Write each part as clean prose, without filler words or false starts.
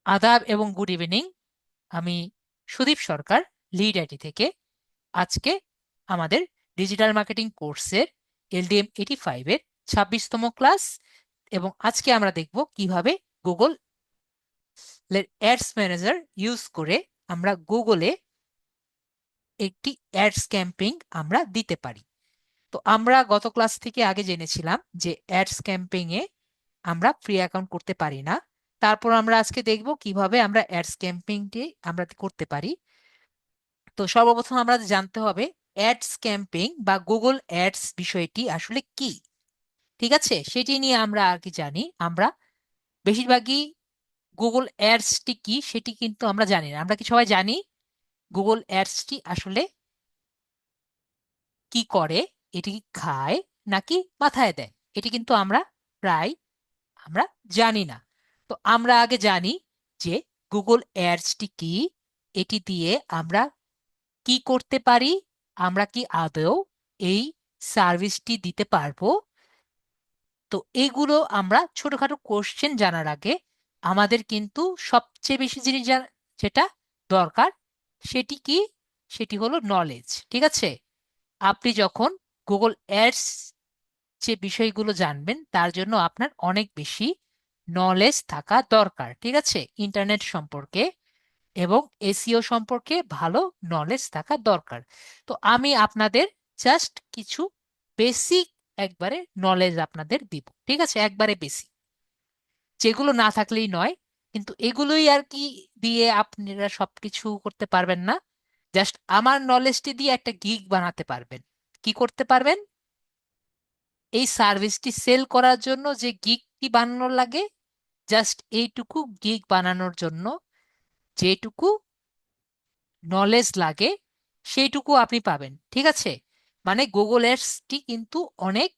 আদাব এবং good evening. আমি সুদীপ সরকার, লিড আইটি থেকে। আজকে আমাদের ডিজিটাল মার্কেটিং কোর্সের LDM 85 এর 26তম ক্লাস, এবং আজকে আমরা দেখব কিভাবে গুগল অ্যাডস ম্যানেজার ইউজ করে আমরা গুগলে একটি অ্যাডস ক্যাম্পেইন আমরা দিতে পারি। তো আমরা গত ক্লাস থেকে আগে জেনেছিলাম যে অ্যাডস ক্যাম্পেইন এ আমরা ফ্রি অ্যাকাউন্ট করতে পারি না। তারপর আমরা আজকে দেখব কিভাবে আমরা অ্যাডস ক্যাম্পেইনটি আমরা করতে পারি। তো সর্বপ্রথম আমরা জানতে হবে অ্যাডস ক্যাম্পেইন বা গুগল অ্যাডস বিষয়টি আসলে কি। ঠিক আছে, সেটি নিয়ে আমরা আর কি জানি। আমরা বেশিরভাগই গুগল অ্যাডসটি কি সেটি কিন্তু আমরা জানি না। আমরা কি সবাই জানি গুগল অ্যাডসটি আসলে কি করে, এটি কি খায় নাকি মাথায় দেয়? এটি কিন্তু আমরা প্রায় আমরা জানি না। তো আমরা আগে জানি যে গুগল অ্যাডসটি কি, এটি দিয়ে আমরা কি করতে পারি, আমরা কি আদৌ এই সার্ভিসটি দিতে পারবো। তো এগুলো আমরা ছোটখাটো কোশ্চেন জানার আগে আমাদের কিন্তু সবচেয়ে বেশি জিনিস যেটা দরকার সেটি কি, সেটি হলো নলেজ। ঠিক আছে, আপনি যখন গুগল অ্যাডস যে বিষয়গুলো জানবেন তার জন্য আপনার অনেক বেশি নলেজ থাকা দরকার। ঠিক আছে, ইন্টারনেট সম্পর্কে এবং এসইও সম্পর্কে ভালো নলেজ থাকা দরকার। তো আমি আপনাদের জাস্ট কিছু বেসিক একবারে নলেজ আপনাদের দিব। ঠিক আছে, একবারে বেসিক, যেগুলো না থাকলেই নয়। কিন্তু এগুলোই আর কি দিয়ে আপনারা সবকিছু করতে পারবেন না। জাস্ট আমার নলেজটি দিয়ে একটা গিগ বানাতে পারবেন। কি করতে পারবেন? এই সার্ভিসটি সেল করার জন্য যে গিগটি বানানো লাগে, জাস্ট এইটুকু গিগ বানানোর জন্য যেটুকু নলেজ লাগে সেইটুকু আপনি পাবেন। ঠিক আছে, মানে গুগল অ্যাডসটি কিন্তু অনেক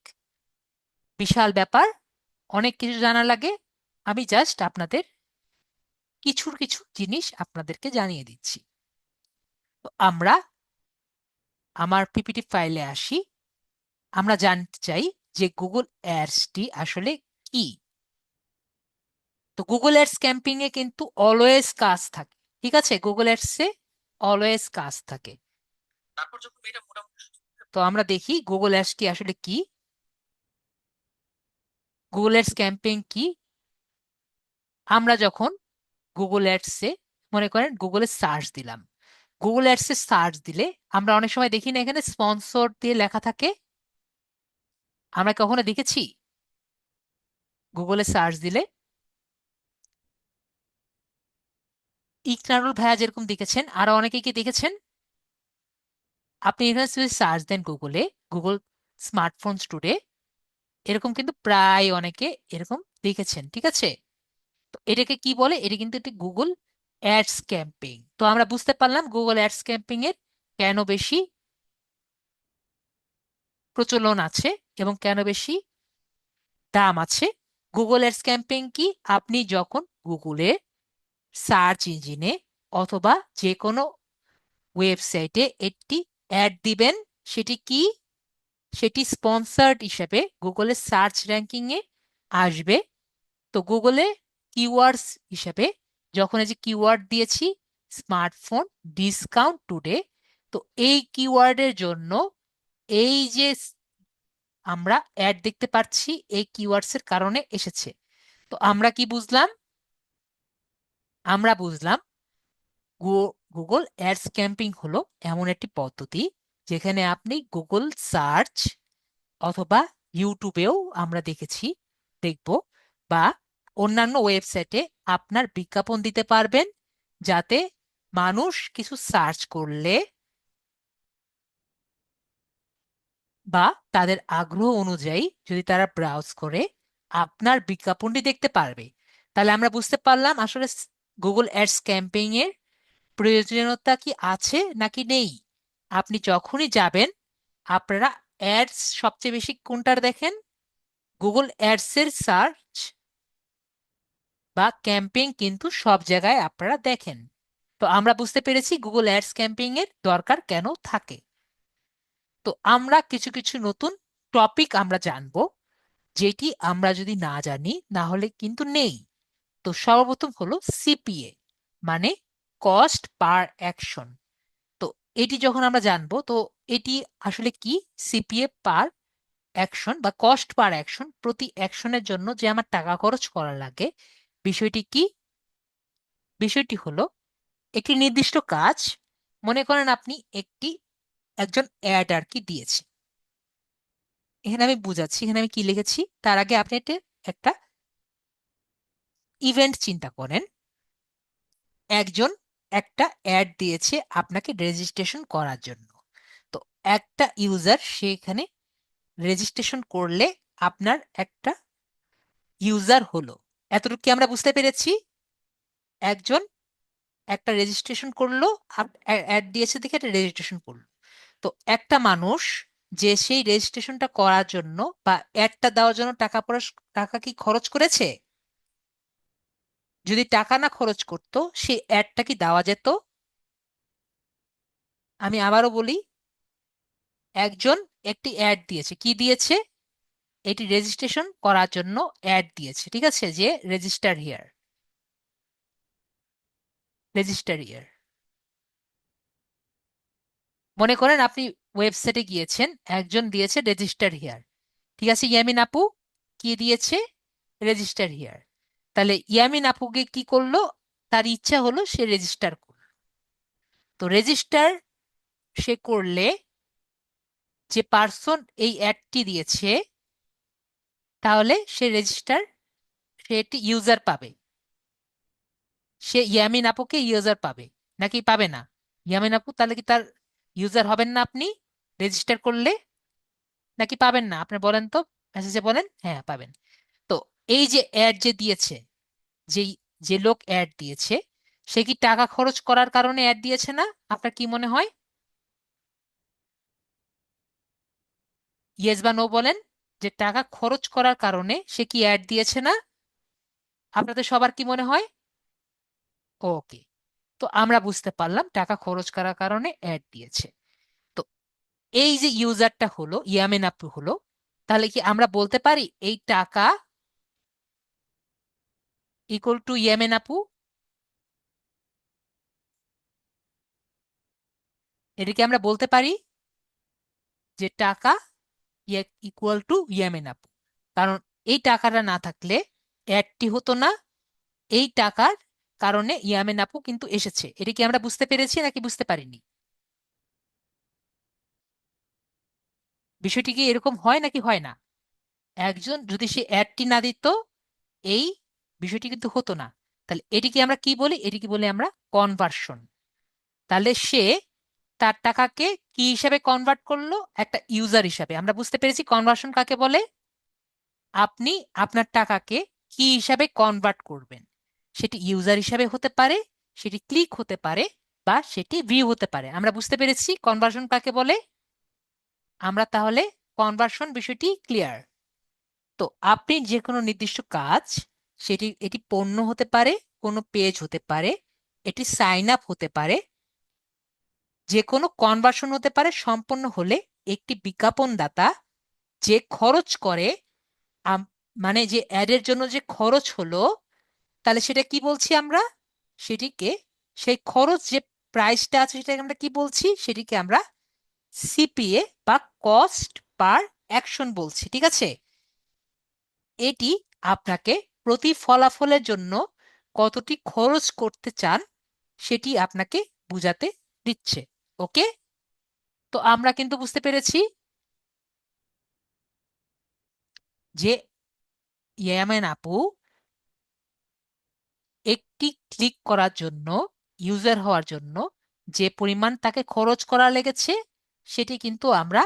বিশাল ব্যাপার, অনেক কিছু জানা লাগে। আমি জাস্ট আপনাদের কিছু কিছু জিনিস আপনাদেরকে জানিয়ে দিচ্ছি। তো আমরা আমার পিপিটি ফাইলে আসি। আমরা জানতে চাই যে গুগল অ্যাডসটি আসলে কি। তো গুগল অ্যাডস ক্যাম্পিং এ কিন্তু অলওয়েজ কাজ থাকে। ঠিক আছে, গুগল অ্যাডস এ অলওয়েজ কাজ থাকে। তারপর যখন এটা মোটামুটি, তো আমরা দেখি গুগল অ্যাডসটি আসলে কি। গুগল অ্যাডস ক্যাম্পেইন কি? আমরা যখন গুগল অ্যাডসে মনে করেন গুগলে সার্চ দিলাম, গুগল অ্যাডসে সার্চ দিলে আমরা অনেক সময় দেখি না এখানে স্পন্সর দিয়ে লেখা থাকে? আমরা কখনো দেখেছি গুগলে সার্চ দিলে? ইকরারুল ভাইয়া যেরকম দেখেছেন, আরো অনেকে কি দেখেছেন? আপনি এখানে যদি সার্চ দেন গুগলে, গুগল স্মার্টফোন টুডে, এরকম কিন্তু প্রায় অনেকে এরকম দেখেছেন। ঠিক আছে, তো এটাকে কি বলে? এটা কিন্তু একটি গুগল অ্যাডস ক্যাম্পেইন। তো আমরা বুঝতে পারলাম গুগল অ্যাডস ক্যাম্পেইন এর কেন বেশি প্রচলন আছে এবং কেন বেশি দাম আছে। গুগল অ্যাডস ক্যাম্পেইন কি? আপনি যখন গুগলে সার্চ ইঞ্জিনে অথবা যে কোনো ওয়েবসাইটে একটি অ্যাড দিবেন, সেটি কি, সেটি স্পন্সার্ড হিসেবে গুগলের সার্চ র্যাঙ্কিং এ আসবে। তো গুগলে কিওয়ার্ডস হিসেবে যখন এই যে কিওয়ার্ড দিয়েছি স্মার্টফোন ডিসকাউন্ট টুডে, তো এই কিওয়ার্ডের জন্য এই যে আমরা অ্যাড দেখতে পাচ্ছি এই কিওয়ার্ডস এর কারণে এসেছে। তো আমরা কি বুঝলাম? আমরা বুঝলাম গুগল অ্যাডস ক্যাম্পিং হলো এমন একটি পদ্ধতি যেখানে আপনি গুগল সার্চ অথবা ইউটিউবেও আমরা দেখেছি, দেখব, বা অন্যান্য ওয়েবসাইটে আপনার বিজ্ঞাপন দিতে পারবেন, যাতে মানুষ কিছু সার্চ করলে বা তাদের আগ্রহ অনুযায়ী যদি তারা ব্রাউজ করে আপনার বিজ্ঞাপনটি দেখতে পারবে। তাহলে আমরা বুঝতে পারলাম আসলে গুগল অ্যাডস ক্যাম্পেইন এর প্রয়োজনীয়তা কি আছে নাকি নেই। আপনি যখনই যাবেন আপনারা অ্যাডস সবচেয়ে বেশি কোনটার দেখেন? গুগল অ্যাডস এর সার্চ বা ক্যাম্পেইন কিন্তু সব জায়গায় আপনারা দেখেন। তো আমরা বুঝতে পেরেছি গুগল অ্যাডস ক্যাম্পেইন এর দরকার কেন থাকে। তো আমরা কিছু কিছু নতুন টপিক আমরা জানবো, যেটি আমরা যদি না জানি না হলে কিন্তু নেই। তো সর্বপ্রথম হলো সিপিএ, মানে কস্ট পার অ্যাকশন। তো এটি যখন আমরা জানবো, তো এটি আসলে কি, সিপিএ পার অ্যাকশন বা কস্ট পার অ্যাকশন, প্রতি অ্যাকশনের জন্য যে আমার টাকা খরচ করা লাগে। বিষয়টি কি? বিষয়টি হলো একটি নির্দিষ্ট কাজ, মনে করেন আপনি একজন অ্যাড আর কি দিয়েছে। এখানে আমি বুঝাচ্ছি, এখানে আমি কি লিখেছি তার আগে আপনি একটা ইভেন্ট চিন্তা করেন। একজন একটা অ্যাড দিয়েছে আপনাকে রেজিস্ট্রেশন করার জন্য। তো একটা ইউজার সেখানে রেজিস্ট্রেশন করলে আপনার একটা ইউজার হলো। এতটুকু কি আমরা বুঝতে পেরেছি? একজন একটা রেজিস্ট্রেশন করলো, অ্যাড দিয়েছে দেখে একটা রেজিস্ট্রেশন করলো। তো একটা মানুষ যে সেই রেজিস্ট্রেশনটা করার জন্য বা অ্যাডটা দেওয়ার জন্য টাকা কি খরচ করেছে? যদি টাকা না খরচ করতো সেই অ্যাডটা কি দেওয়া যেত? আমি আবারও বলি, একজন একটি অ্যাড দিয়েছে, কি দিয়েছে? এটি রেজিস্ট্রেশন করার জন্য অ্যাড দিয়েছে, ঠিক আছে, যে রেজিস্টার হিয়ার। মনে করেন আপনি ওয়েবসাইটে গিয়েছেন, একজন দিয়েছে রেজিস্টার হিয়ার, ঠিক আছে, ইয়ামিন আপু কি দিয়েছে? Register here. তাহলে ইয়ামিন আপুকে কি করলো? তার ইচ্ছা হলো সে রেজিস্টার করলো। তো রেজিস্টার সে করলে যে পার্সন এই অ্যাডটি দিয়েছে, তাহলে সে একটি ইউজার পাবে। সে ইয়ামিন আপুকে ইউজার পাবে নাকি পাবে না? ইয়ামিন আপু তাহলে কি তার ইউজার হবেন না আপনি রেজিস্টার করলে, নাকি পাবেন না? আপনি বলেন তো, মেসেজে বলেন হ্যাঁ পাবেন। তো এই যে অ্যাড যে দিয়েছে, যেই যে লোক অ্যাড দিয়েছে, সে কি টাকা খরচ করার কারণে অ্যাড দিয়েছে না? আপনার কি মনে হয়? ইয়েস বা নো বলেন, যে টাকা খরচ করার কারণে সে কি অ্যাড দিয়েছে না? আপনাদের সবার কি মনে হয়? ওকে, তো আমরা বুঝতে পারলাম টাকা খরচ করার কারণে অ্যাড দিয়েছে। তো এই যে ইউজারটা হলো ইয়ামিন আপু হলো, তাহলে কি আমরা বলতে পারি এই টাকা ইকুয়াল টু ইয়ামিন আপু? এটা কি আমরা বলতে পারি যে টাকা ইকুয়াল টু ইয়ামিন আপু? কারণ এই টাকাটা না থাকলে অ্যাডটি হতো না। এই টাকার কারণে ইয়ামিন আপু কিন্তু এসেছে। এটা কি আমরা বুঝতে পেরেছি নাকি বুঝতে পারিনি? বিষয়টি কি এরকম হয় নাকি হয় না? একজন যদি সে অ্যাডটি না দিত, এই বিষয়টি কিন্তু হতো না। তাহলে এটিকে আমরা কি বলি? এটিকে বলি আমরা কনভার্সন। তাহলে সে তার টাকাকে কি হিসাবে কনভার্ট করলো? একটা ইউজার হিসাবে। আমরা বুঝতে পেরেছি কনভার্সন কাকে বলে। আপনি আপনার টাকাকে কি হিসাবে কনভার্ট করবেন? সেটি ইউজার হিসাবে হতে পারে, সেটি ক্লিক হতে পারে, বা সেটি ভিউ হতে পারে। আমরা বুঝতে পেরেছি কনভার্সন কাকে বলে। আমরা তাহলে কনভার্সন বিষয়টি ক্লিয়ার। তো আপনি যে কোনো নির্দিষ্ট কাজ, এটি পণ্য হতে পারে, কোনো পেজ হতে পারে, এটি সাইন আপ হতে পারে, যে কোনো কনভার্সন হতে পারে, সম্পন্ন হলে একটি বিজ্ঞাপনদাতা যে খরচ করে, মানে যে অ্যাডের জন্য যে খরচ হলো, তাহলে সেটা কি বলছি আমরা? সেটিকে, সেই খরচ যে প্রাইসটা আছে সেটাকে আমরা কি বলছি? সেটিকে আমরা সিপিএ বা কস্ট পার অ্যাকশন বলছি, ঠিক আছে। এটি আপনাকে প্রতি ফলাফলের জন্য কতটি খরচ করতে চান সেটি আপনাকে বুঝাতে দিচ্ছে। ওকে, তো আমরা কিন্তু বুঝতে পেরেছি যে ইয়ামিন আপু একটি ক্লিক করার জন্য, ইউজার হওয়ার জন্য যে পরিমাণ তাকে খরচ করা লেগেছে, সেটি কিন্তু আমরা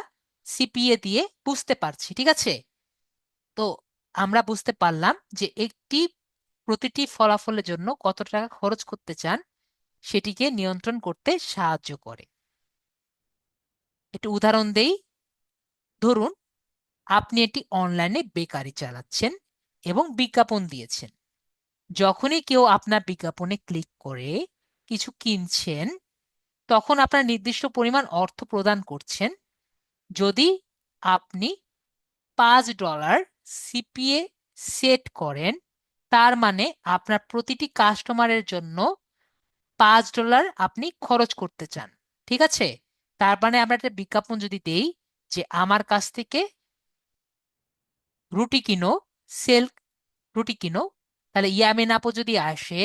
সিপিএ দিয়ে বুঝতে পারছি, ঠিক আছে। তো আমরা বুঝতে পারলাম যে প্রতিটি ফলাফলের জন্য কত টাকা খরচ করতে চান সেটিকে নিয়ন্ত্রণ করতে সাহায্য করে। একটু উদাহরণ দেই। ধরুন আপনি একটি অনলাইনে বেকারি চালাচ্ছেন এবং বিজ্ঞাপন দিয়েছেন। যখনই কেউ আপনার বিজ্ঞাপনে ক্লিক করে কিছু কিনছেন, তখন আপনার নির্দিষ্ট পরিমাণ অর্থ প্রদান করছেন। যদি আপনি $5 সিপিএ সেট করেন, তার মানে আপনার প্রতিটি কাস্টমারের জন্য $5 আপনি খরচ করতে চান। ঠিক আছে? তার মানে আমরা একটা বিজ্ঞাপন যদি দেই যে আমার কাছ থেকে রুটি কিনো, সেল রুটি কিনো, তাহলে ইয়ামিন আপু যদি আসে,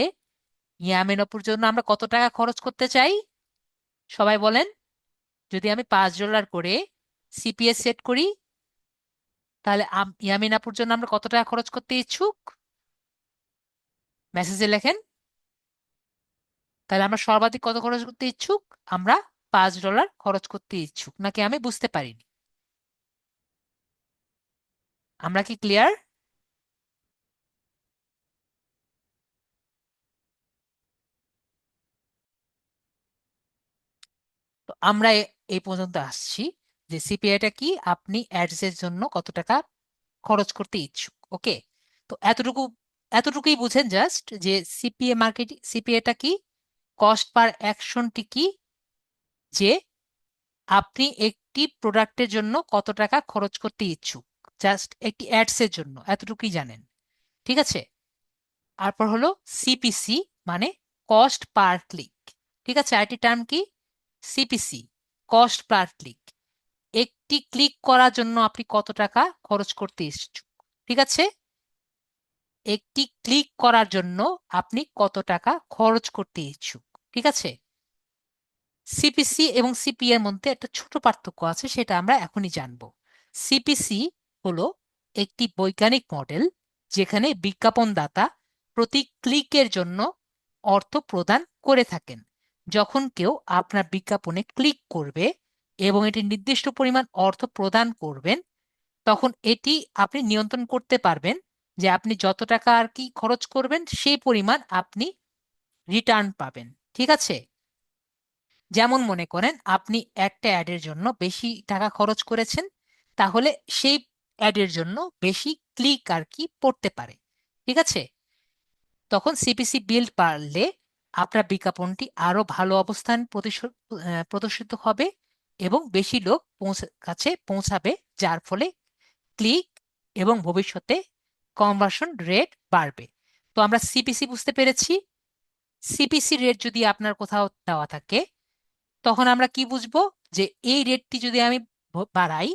ইয়ামিন আপুর জন্য আমরা কত টাকা খরচ করতে চাই? সবাই বলেন। যদি আমি $5 করে সিপিএস সেট করি, তাহলে ইয়ামিন আপুর জন্য আমরা কত টাকা খরচ করতে ইচ্ছুক? মেসেজে লেখেন। তাহলে আমরা সর্বাধিক কত খরচ করতে ইচ্ছুক? আমরা $5 খরচ করতে ইচ্ছুক, নাকি আমি বুঝতে পারিনি? আমরা কি ক্লিয়ার? তো আমরা এই পর্যন্ত আসছি যে সিপিআইটা কি, আপনি অ্যাডস এর জন্য কত টাকা খরচ করতে ইচ্ছুক। ওকে, তো এতটুকুই বুঝেন জাস্ট যে সিপিএ মার্কেটিং, সিপিএটা কি, কস্ট পার অ্যাকশনটি কি, যে আপনি একটি প্রোডাক্টের জন্য কত টাকা খরচ করতে ইচ্ছুক, জাস্ট একটি অ্যাডস এর জন্য এতটুকুই জানেন। ঠিক আছে? তারপর হলো সিপিসি, মানে কস্ট পার ক্লিক। ঠিক আছে, আরেকটি টার্ম কি? CPC, cost per click. একটি ক্লিক করার জন্য আপনি কত টাকা খরচ করতে ইচ্ছুক। ঠিক আছে? একটি ক্লিক করার জন্য আপনি কত টাকা খরচ করতে ইচ্ছুক। ঠিক আছে? সিপিসি এবং সিপি এর মধ্যে একটা ছোট পার্থক্য আছে, সেটা আমরা এখনই জানবো। সিপিসি হলো একটি বৈজ্ঞানিক মডেল যেখানে বিজ্ঞাপনদাতা প্রতি ক্লিকের জন্য অর্থ প্রদান করে থাকেন। যখন কেউ আপনার বিজ্ঞাপনে ক্লিক করবে এবং এটি নির্দিষ্ট পরিমাণ অর্থ প্রদান করবেন, তখন এটি আপনি নিয়ন্ত্রণ করতে পারবেন যে আপনি যত টাকা আর কি খরচ করবেন সেই পরিমাণ আপনি রিটার্ন পাবেন। ঠিক আছে? যেমন মনে করেন আপনি একটা অ্যাডের জন্য বেশি টাকা খরচ করেছেন, তাহলে সেই অ্যাডের জন্য বেশি ক্লিক আর কি পড়তে পারে। ঠিক আছে? তখন সিপিসি বিল্ড বাড়লে আপনার বিজ্ঞাপনটি আরো ভালো অবস্থান প্রদর্শিত হবে এবং বেশি লোক কাছে পৌঁছাবে, যার ফলে ক্লিক এবং ভবিষ্যতে কনভার্সন রেট বাড়বে। তো আমরা সিপিসি বুঝতে পেরেছি। সিপিসি রেট যদি আপনার কোথাও দেওয়া থাকে, তখন আমরা কি বুঝবো? যে এই রেটটি যদি আমি বাড়াই,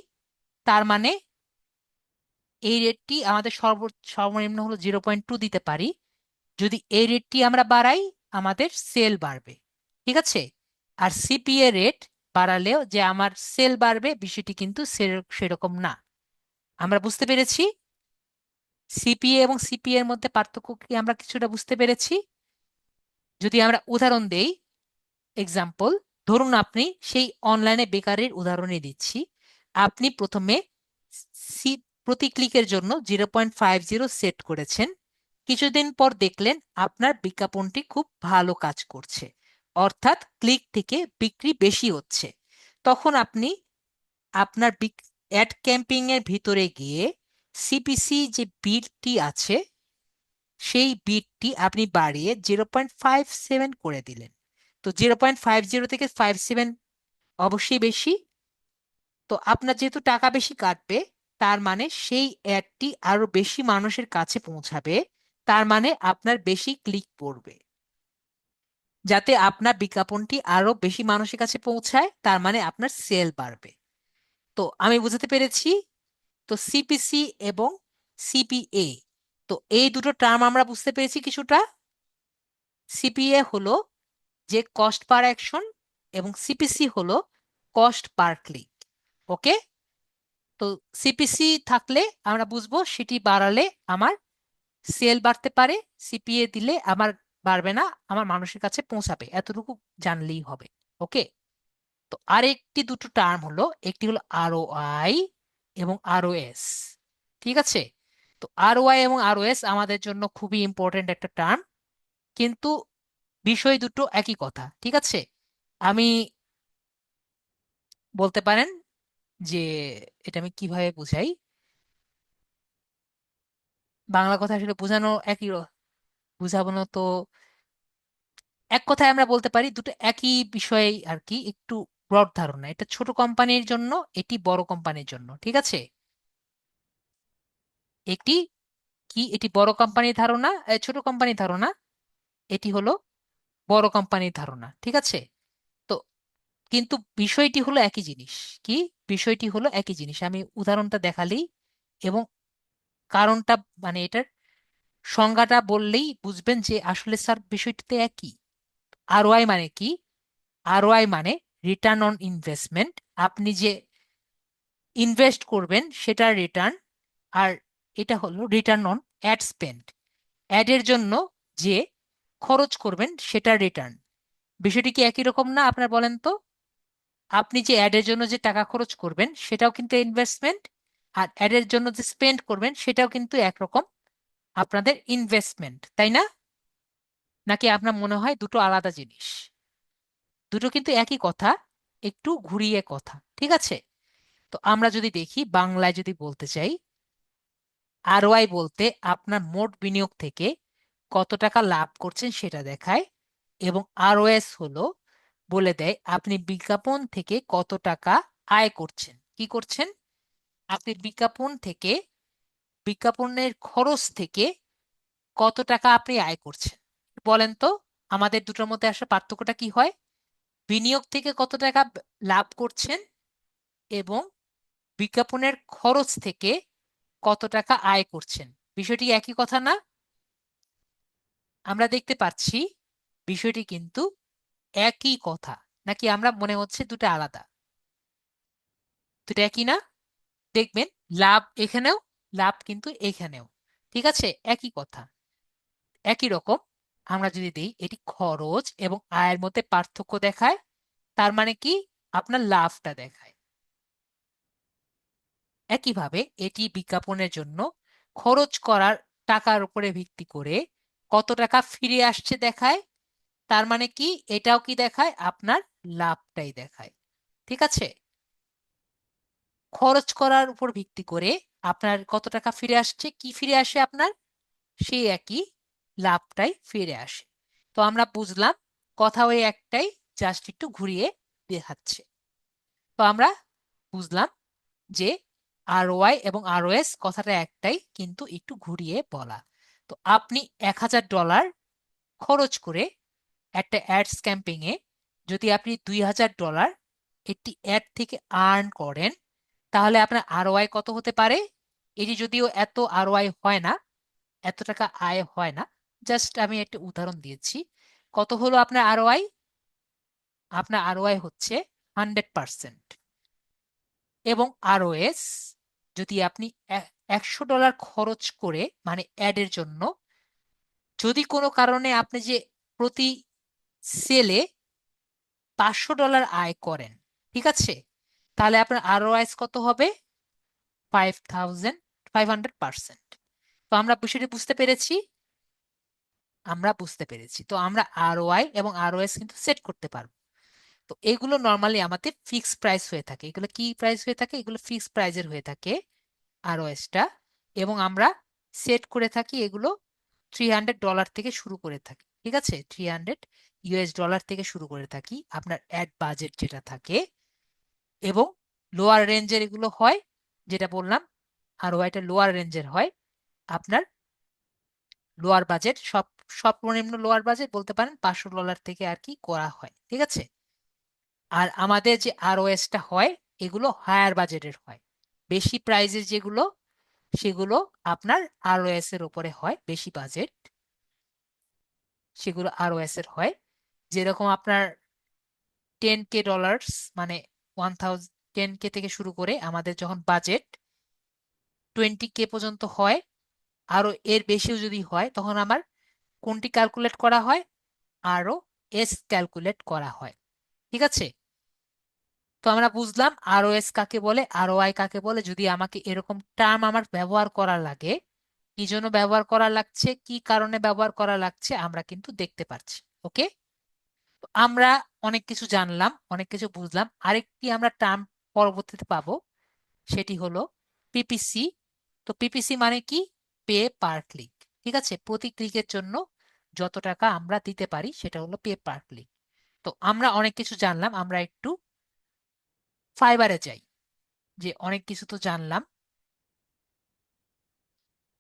তার মানে এই রেটটি আমাদের সর্বনিম্ন হলো 0.2 দিতে পারি। যদি এই রেটটি আমরা বাড়াই, আমাদের সেল বাড়বে। ঠিক আছে? আর সিপিএ রেট বাড়ালেও যে আমার সেল বাড়বে, বিষয়টি কিন্তু সেরকম না। আমরা বুঝতে পেরেছি সিপিএ এবং সিপিএ এর মধ্যে পার্থক্য কি, আমরা কিছুটা বুঝতে পেরেছি। যদি আমরা উদাহরণ দেই, এক্সাম্পল, ধরুন আপনি সেই অনলাইনে বেকারির উদাহরণই দিচ্ছি। আপনি প্রথমে সি প্রতি ক্লিকের জন্য 0.50 সেট করেছেন। কিছুদিন পর দেখলেন আপনার বিজ্ঞাপনটি খুব ভালো কাজ করছে, অর্থাৎ ক্লিক থেকে বিক্রি বেশি হচ্ছে। তখন আপনি আপনার অ্যাড ক্যাম্পেইন এর ভিতরে গিয়ে সিপিসি যে বিটটি আছে, সেই বিটটি আপনি বাড়িয়ে 0.57 করে দিলেন। তো 0.50 থেকে 57 অবশ্যই বেশি। তো আপনার যেহেতু টাকা বেশি কাটবে, তার মানে সেই অ্যাডটি আরো বেশি মানুষের কাছে পৌঁছাবে, তার মানে আপনার বেশি ক্লিক পড়বে। যাতে আপনার বিজ্ঞাপনটি আরো বেশি মানুষের কাছে পৌঁছায়, তার মানে আপনার সেল বাড়বে। তো আমি বুঝতে পেরেছি। তো সিপিসি এবং সিপিএ, তো এই দুটো টার্ম আমরা বুঝতে পেরেছি কিছুটা। সিপিএ হলো যে কস্ট পার অ্যাকশন, এবং সিপিসি হলো কস্ট পার ক্লিক। ওকে, তো সিপিসি থাকলে আমরা বুঝবো সেটি বাড়ালে আমার সেল বাড়তে পারে, সিপিএ দিলে আমার বাড়বে না, আমার মানুষের কাছে পৌঁছাবে, এতটুকু জানলেই হবে। ওকে, তো আরেকটি দুটো টার্ম হলো, একটি হলো আরওআই এবং আরওএস। ঠিক আছে? তো আরওআই এবং আরওএস আমাদের জন্য খুবই ইম্পর্টেন্ট একটা টার্ম, কিন্তু বিষয় দুটো একই কথা। ঠিক আছে? আমি বলতে পারেন যে, এটা আমি কিভাবে বুঝাই, বাংলা কথা আসলে বোঝানো একই বুঝাবো তো। এক কথায় আমরা বলতে পারি দুটো একই বিষয়ে আর কি, একটু ব্রড ধারণা। এটা ছোট কোম্পানির জন্য, এটি বড় কোম্পানির জন্য। ঠিক আছে? একটি কি এটি বড় কোম্পানির ধারণা, ছোট কোম্পানির ধারণা? এটি হলো বড় কোম্পানির ধারণা, ঠিক আছে। তো কিন্তু বিষয়টি হলো একই জিনিস। কি বিষয়টি হলো একই জিনিস, আমি উদাহরণটা দেখালেই এবং কারণটা মানে এটার সংজ্ঞাটা বললেই বুঝবেন যে আসলে স্যার বিষয়টিতে একই। আরওআই মানে কি? আরওআই মানে রিটার্ন অন ইনভেস্টমেন্ট। আপনি যে ইনভেস্ট করবেন সেটার রিটার্ন। আর এটা হলো রিটার্ন অন অ্যাড স্পেন্ড, অ্যাডের জন্য যে খরচ করবেন সেটার রিটার্ন। বিষয়টি কি একই রকম না আপনার বলেন তো? আপনি যে অ্যাডের জন্য যে টাকা খরচ করবেন সেটাও কিন্তু ইনভেস্টমেন্ট, আর অ্যাডের জন্য যে স্পেন্ড করবেন সেটাও কিন্তু একরকম আপনাদের ইনভেস্টমেন্ট, তাই না? নাকি আপনার মনে হয় দুটো আলাদা জিনিস? দুটো কিন্তু একই কথা, একটু ঘুরিয়ে কথা, ঠিক আছে। তো আমরা যদি দেখি বাংলায় যদি বলতে চাই, আরওআই বলতে আপনার মোট বিনিয়োগ থেকে কত টাকা লাভ করছেন সেটা দেখায়, এবং আরওএস হলো বলে দেয় আপনি বিজ্ঞাপন থেকে কত টাকা আয় করছেন। কি করছেন? আপনি বিজ্ঞাপন থেকে, বিজ্ঞাপনের খরচ থেকে কত টাকা আপনি আয় করছেন। বলেন তো আমাদের দুটোর মধ্যে আসলে পার্থক্যটা কি হয়? বিনিয়োগ থেকে কত টাকা লাভ করছেন এবং বিজ্ঞাপনের খরচ থেকে কত টাকা আয় করছেন, বিষয়টি একই কথা না? আমরা দেখতে পাচ্ছি বিষয়টি কিন্তু একই কথা, নাকি আমরা মনে হচ্ছে দুটো আলাদা? দুটো একই না? দেখবেন লাভ এখানেও, লাভ কিন্তু এখানেও, ঠিক আছে, একই কথা, একই রকম। আমরা যদি দিই এটি খরচ এবং আয়ের মধ্যে পার্থক্য দেখায়, তার মানে কি আপনার লাভটা দেখায়। একইভাবে এটি বিজ্ঞাপনের জন্য খরচ করার টাকার উপরে ভিত্তি করে কত টাকা ফিরে আসছে দেখায়, তার মানে কি এটাও কি দেখায় আপনার লাভটাই দেখায়, ঠিক আছে। খরচ করার উপর ভিত্তি করে আপনার কত টাকা ফিরে আসছে, কি ফিরে আসে আপনার, সেই একই লাভটাই ফিরে আসে। তো আমরা বুঝলাম কথা ওই একটাই, জাস্ট একটু ঘুরিয়ে দেখাচ্ছে। তো আমরা বুঝলাম যে আরওআই এবং আরওএস কথাটা একটাই কিন্তু একটু ঘুরিয়ে বলা। তো আপনি $1000 খরচ করে একটা অ্যাডস ক্যাম্পেইন এ যদি আপনি $2000 একটি অ্যাড থেকে আর্ন করেন, তাহলে আপনার আরওআই কত হতে পারে? এটি যদিও এত আরওআই হয় না, এত টাকা আয় হয় না, জাস্ট আমি একটা উদাহরণ দিয়েছি। কত হলো আপনার আরওআই? আপনার আরওআই হচ্ছে 100%। এবং আরওএস যদি আপনি $100 খরচ করে মানে অ্যাডের জন্য, যদি কোনো কারণে আপনি যে প্রতি সেলে $500 আয় করেন, ঠিক আছে, তাহলে আপনার আরওআইএস কত হবে? 500%। তো আমরা বিষয়টি বুঝতে পেরেছি, আমরা বুঝতে পেরেছি। তো আমরা আরওআই এবং আরওএস কিন্তু সেট করতে পারবো। তো এগুলো নর্মালি আমাদের ফিক্সড প্রাইস হয়ে থাকে। এগুলো কি প্রাইস হয়ে থাকে? এগুলো ফিক্সড প্রাইজের হয়ে থাকে আরওএসটা। এবং আমরা সেট করে থাকি এগুলো $300 থেকে শুরু করে থাকি, ঠিক আছে, $300 থেকে শুরু করে থাকি আপনার অ্যাড বাজেট যেটা থাকে। এবং লোয়ার রেঞ্জের এগুলো হয়, যেটা বললাম আরওআইটা লোয়ার রেঞ্জের হয় আপনার। লোয়ার বাজেট সর্বনিম্ন লোয়ার বাজেট বলতে পারেন $500 থেকে আর কি করা হয়, ঠিক আছে। আর আমাদের যে আরওএসটা হয় এগুলো হায়ার বাজেটের হয়, বেশি প্রাইজের যেগুলো সেগুলো আপনার আরওএস এর উপরে হয়, বেশি বাজেট সেগুলো আরওএস এর হয়। যেরকম আপনার $10K মানে 1000 থেকে শুরু করে আমাদের যখন বাজেট 20K পর্যন্ত হয়, আরো এর বেশিও যদি হয় তখন আমার কোনটি ক্যালকুলেট করা হয়? আরও এস ক্যালকুলেট করা হয়, ঠিক আছে। তো আমরা বুঝলাম আরওএস কাকে বলে, আরওআই কাকে বলে। যদি আমাকে এরকম টার্ম আমার ব্যবহার করা লাগে, কি জন্য ব্যবহার করা লাগছে, কি কারণে ব্যবহার করা লাগছে আমরা কিন্তু দেখতে পাচ্ছি। ওকে, আমরা অনেক কিছু জানলাম, অনেক কিছু বুঝলাম। আরেকটি আমরা টার্ম পরবর্তীতে পাবো, সেটি হলো পিপিসি। তো পিপিসি মানে কি? পে পার ক্লিক, ঠিক আছে, প্রতি ক্লিকের জন্য যত টাকা আমরা দিতে পারি সেটা হলো পে পার ক্লিক। তো আমরা অনেক কিছু জানলাম, আমরা একটু ফাইবারে যাই, যে অনেক কিছু তো জানলাম।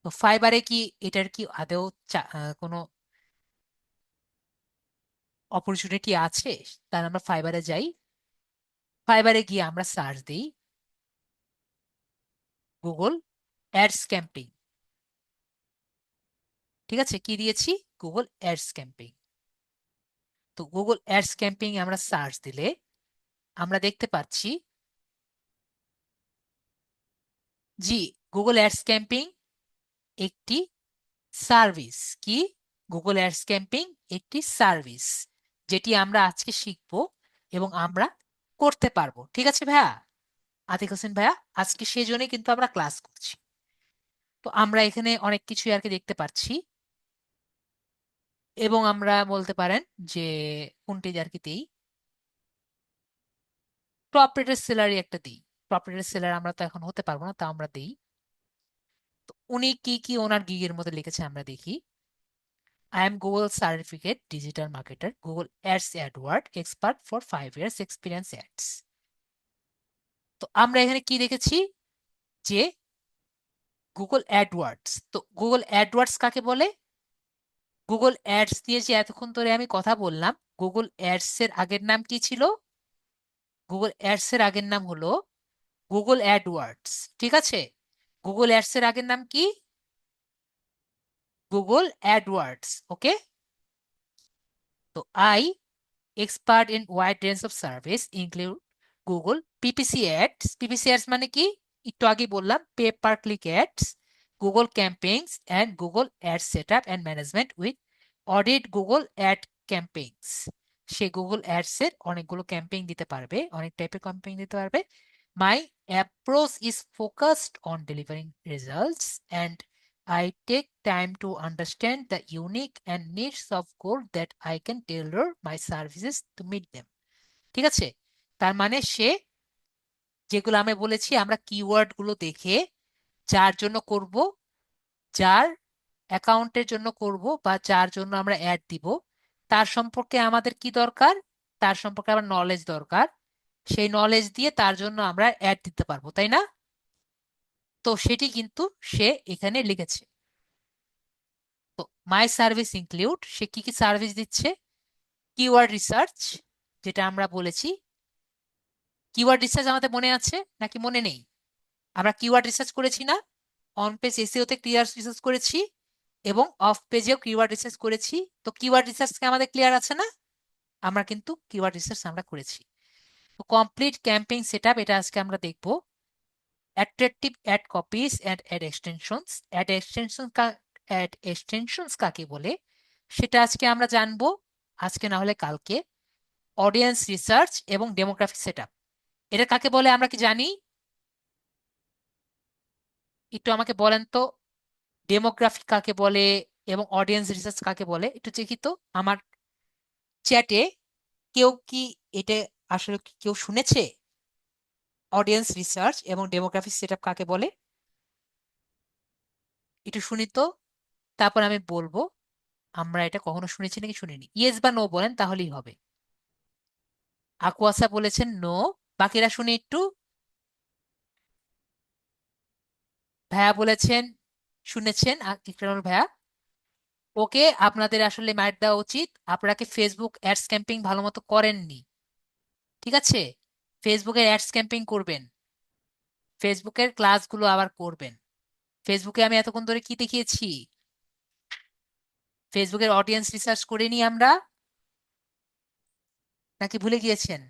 তো ফাইবারে কি এটার কি আদৌ কোনো অপরচুনিটি আছে? তাহলে আমরা ফাইবারে যাই। ফাইবারে গিয়ে আমরা সার্চ দিই গুগল অ্যাডস ক্যাম্পিং। ঠিক আছে, কি দিয়েছি? Google ads camping. তো গুগল অ্যাডস ক্যাম্পিং আমরা সার্চ দিলে আমরা দেখতে পাচ্ছি, জি, গুগল অ্যাডস ক্যাম্পিং একটি সার্ভিস। কি? গুগল অ্যাডস ক্যাম্পিং একটি সার্ভিস, যেটি আমরা আজকে শিখব এবং আমরা করতে পারবো। ঠিক আছে ভাইয়া, আতিক হোসেন ভাইয়া, আজকে সেই জন্যই কিন্তু আমরা ক্লাস করছি। তো আমরা এখানে অনেক কিছু আর কি দেখতে পাচ্ছি, এবং আমরা বলতে পারেন যে কোনটি আর কি দিই, প্রপারেটর সেলারই একটা দিই। প্রপারেটর সেলার আমরা তো এখন হতে পারবো না, তা আমরা দিই। তো উনি কি কি ওনার গিগের মধ্যে লিখেছে আমরা দেখি। I am Google Certificate Digital Marketer, Google Ads AdWord Expert for 5 years Experience Ads। তো আমরা এখানে কি দেখেছি যে গুগল অ্যাডওয়ার্ডস। তো গুগল অ্যাডওয়ার্ডস কাকে বলে? গুগল অ্যাডস দিয়ে যে এতক্ষণ ধরে আমি কথা বললাম, গুগল অ্যাডস এর আগের নাম কি ছিল? গুগল অ্যাডস এর আগের নাম হলো গুগল অ্যাডওয়ার্ডস। ঠিক আছে, গুগল অ্যাডস এর আগের নাম কি? Google AdWords. ওকে। তো I expert in wide range of service include Google PPC ads। PPC ads মানে কি? একটু আগে বললাম, pay per click ads, Google campaigns and Google ad setup and management with audit Google ad campaigns. সে Google ads এর অনেকগুলো campaign দিতে পারবে, অনেক টাইপের ক্যাম্পেইন দিতে পারবে। My approach is focused on delivering results and I take time to understand the unique and needs of goal that I can tailor my services to meet them। ঠিক আছে, তার মানে সে যেগুলো আমি বলেছি, আমরা কিওয়ার্ড গুলো দেখে যার জন্য করব, যার অ্যাকাউন্টের জন্য করব, বা যার জন্য আমরা অ্যাড দিব, তার সম্পর্কে আমাদের কি দরকার? তার সম্পর্কে আমার নলেজ দরকার। সেই নলেজ দিয়ে তার জন্য আমরা অ্যাড দিতে পারবো, তাই না? তো সেটি কিন্তু সে এখানে লিখেছে। তো মাই সার্ভিস ইনক্লুড, সে কি কি সার্ভিস দিচ্ছে? কিওয়ার্ড রিসার্চ, যেটা আমরা বলেছি। কিওয়ার্ড রিসার্চ আমাদের মনে আছে নাকি মনে নেই? আমরা কিওয়ার্ড রিসার্চ করেছি না? অন পেজ এসইও তে কিওয়ার্ড রিসার্চ করেছি এবং অফ পেজেও কিওয়ার্ড রিসার্চ করেছি। তো কিওয়ার্ড রিসার্চকে আমাদের ক্লিয়ার আছে না? আমরা কিন্তু কিওয়ার্ড রিসার্চ আমরা করেছি। তো কমপ্লিট ক্যাম্পেইন সেটআপ, এটা আজকে আমরা দেখব। Attractive ad copies and ad extensions. Ad extensions কাকে বলে সেটা আজকে আমরা জানবো, আজকে না হলে কালকে। অডিয়েন্স রিসার্চ এবং ডেমোগ্রাফিক সেটআপ, এটা কাকে বলে আমরা কি জানি? একটু আমাকে বলেন তো, ডেমোগ্রাফিক কাকে বলে এবং অডিয়েন্স রিসার্চ কাকে বলে? একটু দেখি তো আমার চ্যাটে কেউ কি এটা আসলে কেউ শুনেছে? অডিয়েন্স রিসার্চ এবং ডেমোগ্রাফিক সেটআপ কাকে বলে একটু শুনি তো, তারপর আমি বলবো আমরা এটা কখনো শুনেছি নাকি শুনিনি। ইয়েস বা নো বলেন, তাহলেই হবে। আকুয়াসা বলেছেন নো, বাকিরা শুনি একটু। ভাইয়া বলেছেন শুনেছেন, ইকরানুল ভাইয়া। ওকে, আপনাদের আসলে মাইট দেওয়া উচিত, আপনাকে ফেসবুক অ্যাডস ক্যাম্পিং ভালো মতো করেননি। ঠিক আছে, ফেসবুকের অ্যাডস ক্যাম্পিং করবেন, ফেসবুকের ক্লাসগুলো আবার করবেন। ফেসবুকে আমি এতক্ষণ ধরে কি দেখিয়েছি? ফেসবুকের অডিয়েন্স রিসার্চ করিনি আমরা, নাকি ভুলে গিয়েছেন?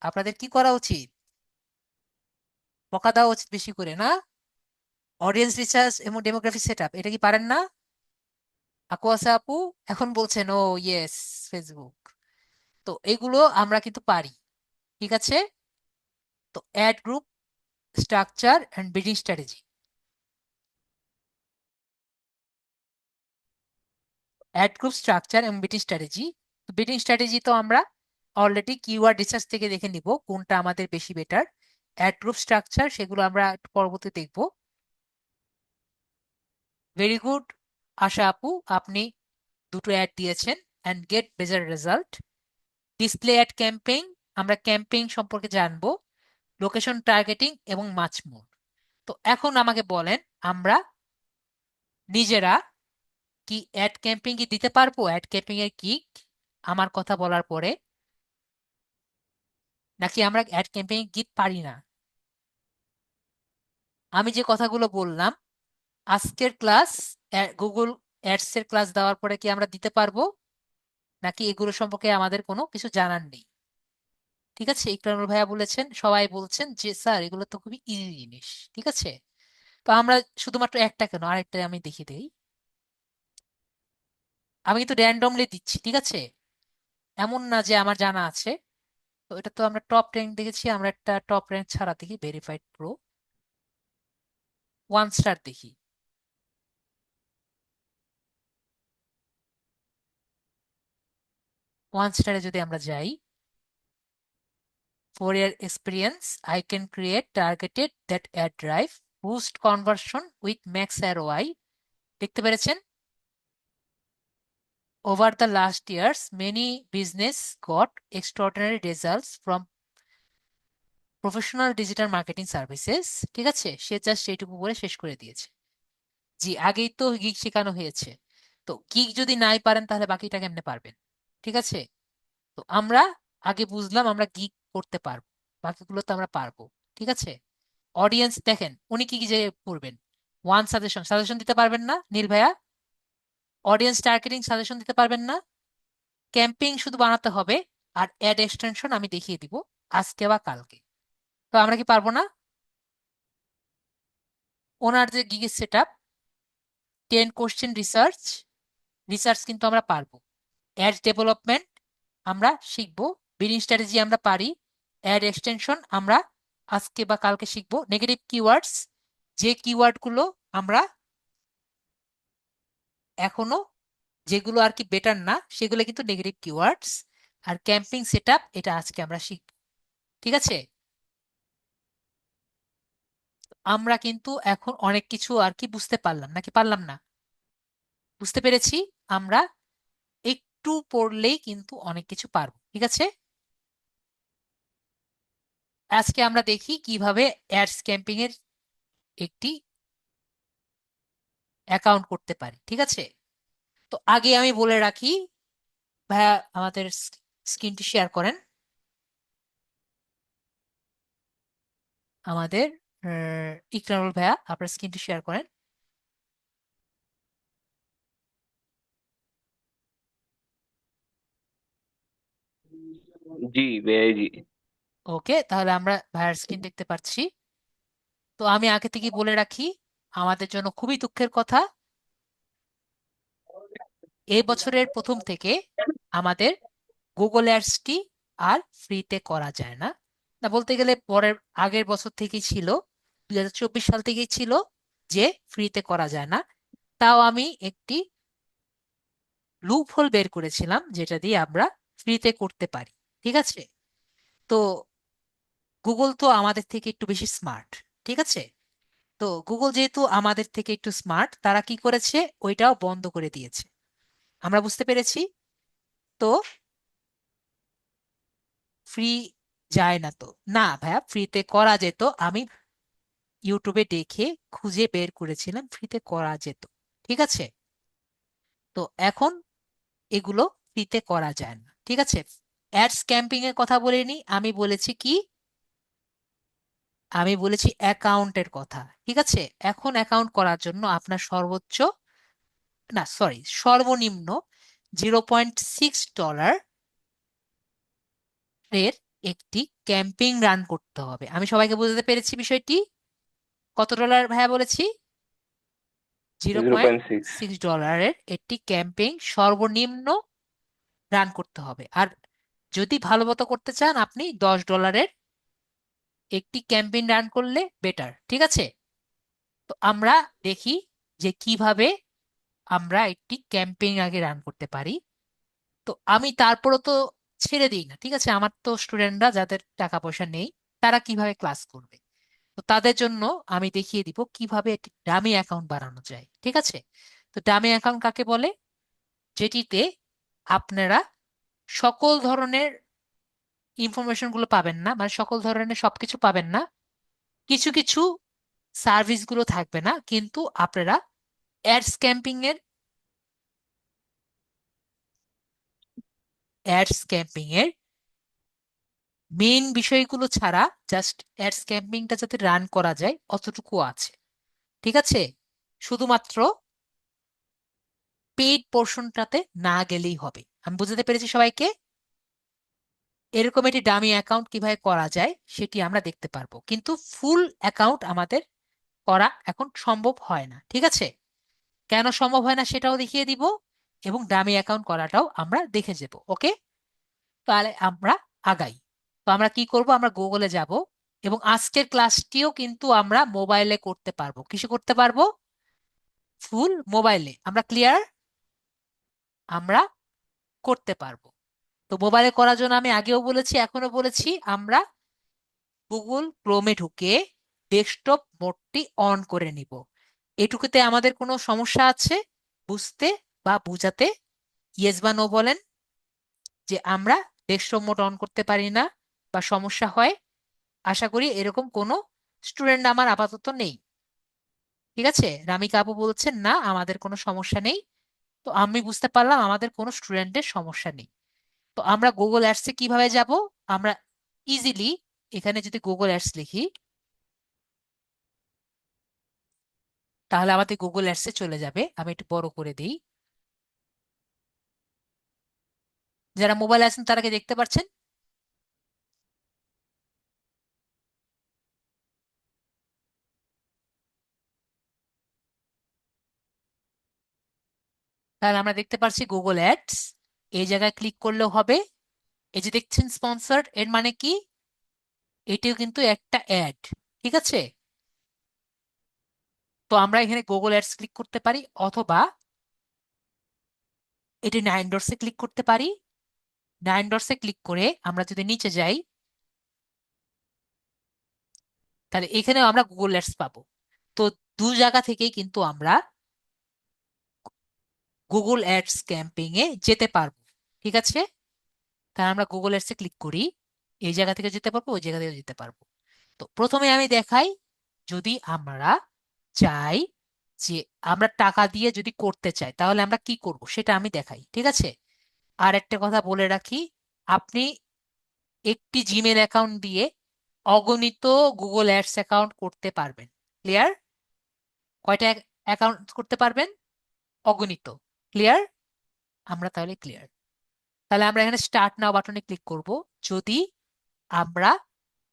আপনাদের কি করা উচিত? বকা দেওয়া উচিত বেশি করে না? অডিয়েন্স রিসার্চ এবং ডেমোগ্রাফি সেটআপ, এটা কি পারেন না? আকুয়াসা আপু এখন বলছেন ও ইয়েস, ফেসবুক। তো এগুলো আমরা কিন্তু পারি। ঠিক আছে, তো ad group structure and bidding strategy. Ad group structure এবং বিডিং স্ট্র্যাটেজি। বিডিং স্ট্র্যাটেজি তো আমরা অলরেডি কিওয়ার্ড রিসার্চ থেকে দেখে নিব কোনটা আমাদের বেশি বেটার। অ্যাড গ্রুপ স্ট্রাকচার সেগুলো আমরা একটু পরবর্তীতে দেখব। ভেরি গুড আশা আপু, আপনি দুটো অ্যাড দিয়েছেন and get better result. Display ad campaign, আমরা ক্যাম্পেইন সম্পর্কে জানবো। লোকেশন টার্গেটিং এবং মাচ মোর। তো এখন আমাকে বলেন, আমরা নিজেরা কি অ্যাড ক্যাম্পিং কি দিতে পারবো? অ্যাড ক্যাম্পিং এর কি আমার কথা বলার পরে, নাকি আমরা অ্যাড ক্যাম্পিং গিট পারি না? আমি যে কথাগুলো বললাম আজকের ক্লাস, গুগল অ্যাডস এর ক্লাস দেওয়ার পরে কি আমরা দিতে পারবো, নাকি এগুলো সম্পর্কে আমাদের কোনো কিছু জানার নেই? ঠিক আছে, ইকরামুল ভাইয়া বলেছেন, সবাই বলছেন যে স্যার এগুলো তো খুবই ইজি জিনিস। ঠিক আছে, তো আমরা শুধুমাত্র একটা কেন, আরেকটা আমি দেখিয়ে দিই। আমি কিন্তু র্যান্ডমলি দিচ্ছি, ঠিক আছে, এমন না যে আমার জানা আছে। তো এটা তো আমরা টপ র্যাঙ্ক দেখেছি, আমরা একটা টপ র্যাঙ্ক ছাড়া দেখি, ভেরিফাইড প্রো 1 স্টার দেখি। 1 স্টারে যদি আমরা যাই, 4 year experience, I can create targeted that ad drive, boost conversion with max ROI। দেখতে পেরেছেন? Over the last years, many business got extraordinary results from professional digital marketing services. ঠিক আছে, সে just সেইটুকু বলে শেষ করে দিয়েছে। জি, আগেই তো গিগ শেখানো হয়েছে। তো গিগ যদি নাই পারেন তাহলে বাকিটা কেমনে পারবেন? ঠিক আছে, তো আমরা আগে বুঝলাম আমরা গিগ করতে পারবো, বাকিগুলো তো আমরা পারবো। ঠিক আছে, অডিয়েন্স দেখেন উনি কি কি যে করবেন, ওয়ান সাজেশন, সাজেশন দিতে পারবেন না নীল ভাইয়া? অডিয়েন্স টার্গেটিং সাজেশন দিতে পারবেন না? ক্যাম্পিং শুধু বানাতে হবে, আর অ্যাড এক্সটেনশন আমি দেখিয়ে দিব আজকে বা কালকে। তো আমরা কি পারবো না? ওনার যে গিগের set up, 10 question research, research কিন্তু আমরা পারবো। অ্যাড ডেভেলপমেন্ট আমরা শিখবো, বিডিং স্ট্র্যাটেজি আমরা পারি, অ্যাড এক্সটেনশন আমরা আজকে বা কালকে শিখবো। নেগেটিভ কিওয়ার্ডস, যে কিওয়ার্ড গুলো আমরা এখনো, যেগুলো আর কি বেটার না, সেগুলো কিন্তু নেগেটিভ কিওয়ার্ডস। আর ক্যাম্পিং সেটআপ এটা আজকে আমরা শিখব। ঠিক আছে, আমরা কিন্তু এখন অনেক কিছু আর কি বুঝতে পারলাম, নাকি পারলাম না? বুঝতে পেরেছি। আমরা একটু পড়লেই কিন্তু অনেক কিছু পারবো। ঠিক আছে, আজকে আমরা দেখি কিভাবে অ্যাডস ক্যাম্পিং এর একটি অ্যাকাউন্ট করতে পারি। ঠিক আছে, তো আগে আমি বলে রাখি, ভাইয়া আমাদের স্ক্রিনটি শেয়ার করেন। আমাদের ইকরামুল ভাইয়া আপনার স্ক্রিনটি শেয়ার করেন। जी भैया जी। ওকে, তাহলে আমরা ভাইয়ার স্ক্রিন দেখতে পাচ্ছি। তো আমি আগে থেকে বলে রাখি, আমাদের জন্য খুবই দুঃখের কথা, এই বছরের প্রথম থেকে আমাদের গুগল অ্যাডসটি আর ফ্রিতে করা যায় না। না, বলতে গেলে পরের আগের বছর থেকেই ছিল, 2024 সাল থেকেই ছিল যে ফ্রিতে করা যায় না। তাও আমি একটি লুপ হোল বের করেছিলাম যেটা দিয়ে আমরা ফ্রিতে করতে পারি। ঠিক আছে, তো গুগল তো আমাদের থেকে একটু বেশি স্মার্ট। ঠিক আছে, তো গুগল যেহেতু আমাদের থেকে একটু স্মার্ট, তারা কি করেছে, ওইটাও বন্ধ করে দিয়েছে। আমরা বুঝতে পেরেছি। তো ফ্রি যায় না তো? না ভাইয়া, ফ্রিতে করা যেত, আমি ইউটিউবে দেখে খুঁজে বের করেছিলাম, ফ্রিতে করা যেত। ঠিক আছে, তো এখন এগুলো ফ্রিতে করা যায় না। ঠিক আছে, অ্যাডস ক্যাম্পিং এর কথা বলিনি, আমি বলেছি কি, আমি বলেছি অ্যাকাউন্টের কথা। ঠিক আছে, এখন অ্যাকাউন্ট করার জন্য আপনার সর্বোচ্চ, না সরি, সর্বনিম্ন $0.6 এর একটি ক্যাম্পিং রান করতে হবে। আমি সবাইকে বুঝতে পেরেছি বিষয়টি? কত ডলার ভাইয়া বলেছি? Zero zero point point six six ডলারের একটি ক্যাম্পেইন সর্বনিম্ন রান করতে হবে। আর যদি ভালো মতো করতে চান, আপনি $10 একটি ক্যাম্পেইন রান করলে বেটার। ঠিক আছে, তো আমরা দেখি যে কিভাবে আমরা একটি ক্যাম্পেইন আগে রান করতে পারি। তো আমি তারপরও তো ছেড়ে দিই না। ঠিক আছে, আমার তো স্টুডেন্টরা যাদের টাকা পয়সা নেই, তারা কিভাবে ক্লাস করবে? তো তাদের জন্য আমি দেখিয়ে দিব কিভাবে একটি ডামি অ্যাকাউন্ট বানানো যায়। ঠিক আছে, তো ডামি অ্যাকাউন্ট কাকে বলে? যেটিতে আপনারা সকল ধরনের ইনফরমেশন গুলো পাবেন না, মানে সকল ধরনের সবকিছু পাবেন না, কিছু কিছু সার্ভিস গুলো থাকবে না, কিন্তু আপনারা অ্যাডস ক্যাম্পিং এর মেইন বিষয়গুলো ছাড়া জাস্ট অ্যাডস ক্যাম্পিংটা যাতে রান করা যায় অতটুকু আছে। ঠিক আছে, শুধুমাত্র পেইড পোর্শনটাতে না গেলেই হবে। আমি বুঝাতে পেরেছি সবাইকে? এরকম একটি ডামি অ্যাকাউন্ট কিভাবে করা যায় সেটি আমরা দেখতে পারবো, কিন্তু ফুল অ্যাকাউন্ট আমাদের করা এখন সম্ভব হয় না। ঠিক আছে, কেন সম্ভব হয় না সেটাও দেখিয়ে দিব, এবং ডামি অ্যাকাউন্ট করাটাও আমরা দেখে যাব। ওকে, তাহলে আমরা আগাই। তো আমরা কি করব, আমরা গুগলে যাব, এবং আজকের ক্লাসটিও কিন্তু আমরা মোবাইলে করতে পারবো। কিসে করতে পারবো? ফুল মোবাইলে। আমরা ক্লিয়ার? আমরা করতে পারবো। তো মোবাইলে করার জন্য আমি আগেও বলেছি, এখনো বলেছি, আমরা গুগল ক্রোমে ঢুকে ডেস্কটপ মোডটি অন করে নিব। এটুকুতে আমাদের কোনো সমস্যা আছে বুঝতে বা বুঝাতে? ইয়েস বা নো বলেন, যে আমরা ডেস্কটপ মোড অন করতে পারি না বা সমস্যা হয়। আশা করি এরকম কোনো স্টুডেন্ট আমার আপাতত নেই। ঠিক আছে, রামিকা আপু বলছেন না আমাদের কোনো সমস্যা নেই। তো আমি বুঝতে পারলাম আমাদের কোনো স্টুডেন্টের সমস্যা নেই। তো আমরা গুগল অ্যাডসে কিভাবে যাব? আমরা ইজিলি এখানে যদি গুগল অ্যাডস লিখি, তাহলে আমাদের গুগল অ্যাডসে চলে যাবে। আমি একটু বড় করে দিই, যারা মোবাইল আছেন তারা কি দেখতে পাচ্ছেন? তাহলে আমরা দেখতে পাচ্ছি গুগল অ্যাডস। এই জায়গায় ক্লিক করলেও হবে। এই যে দেখছেন স্পন্সর্ড, এর মানে কি? এটিও কিন্তু একটা অ্যাড। ঠিক আছে, তো আমরা এখানে গুগল অ্যাডস ক্লিক করতে পারি, অথবা এটি নাইন ডটসে ক্লিক করতে পারি। নাইন ডটসে ক্লিক করে আমরা যদি নিচে যাই, তাহলে এখানেও আমরা গুগল অ্যাডস পাবো। তো দু জায়গা থেকেই কিন্তু আমরা গুগল অ্যাডস ক্যাম্পিং এ যেতে পারবো। ঠিক আছে, তাহলে আমরা গুগল অ্যাডসে ক্লিক করি, এই জায়গা থেকে যেতে পারবো, ওই জায়গা থেকে যেতে পারবো। তো প্রথমে আমি দেখাই, যদি আমরা চাই যে আমরা টাকা দিয়ে যদি করতে চাই তাহলে আমরা কি করব সেটা আমি দেখাই। ঠিক আছে, আর একটা কথা বলে রাখি, আপনি একটি জিমেল অ্যাকাউন্ট দিয়ে অগণিত গুগল অ্যাডস অ্যাকাউন্ট করতে পারবেন। ক্লিয়ার? কয়টা অ্যাকাউন্ট করতে পারবেন? অগণিত। ক্লিয়ার? আমরা তাহলে ক্লিয়ার। তাহলে আমরা এখানে স্টার্ট নাও বাটনে ক্লিক করব যদি আমরা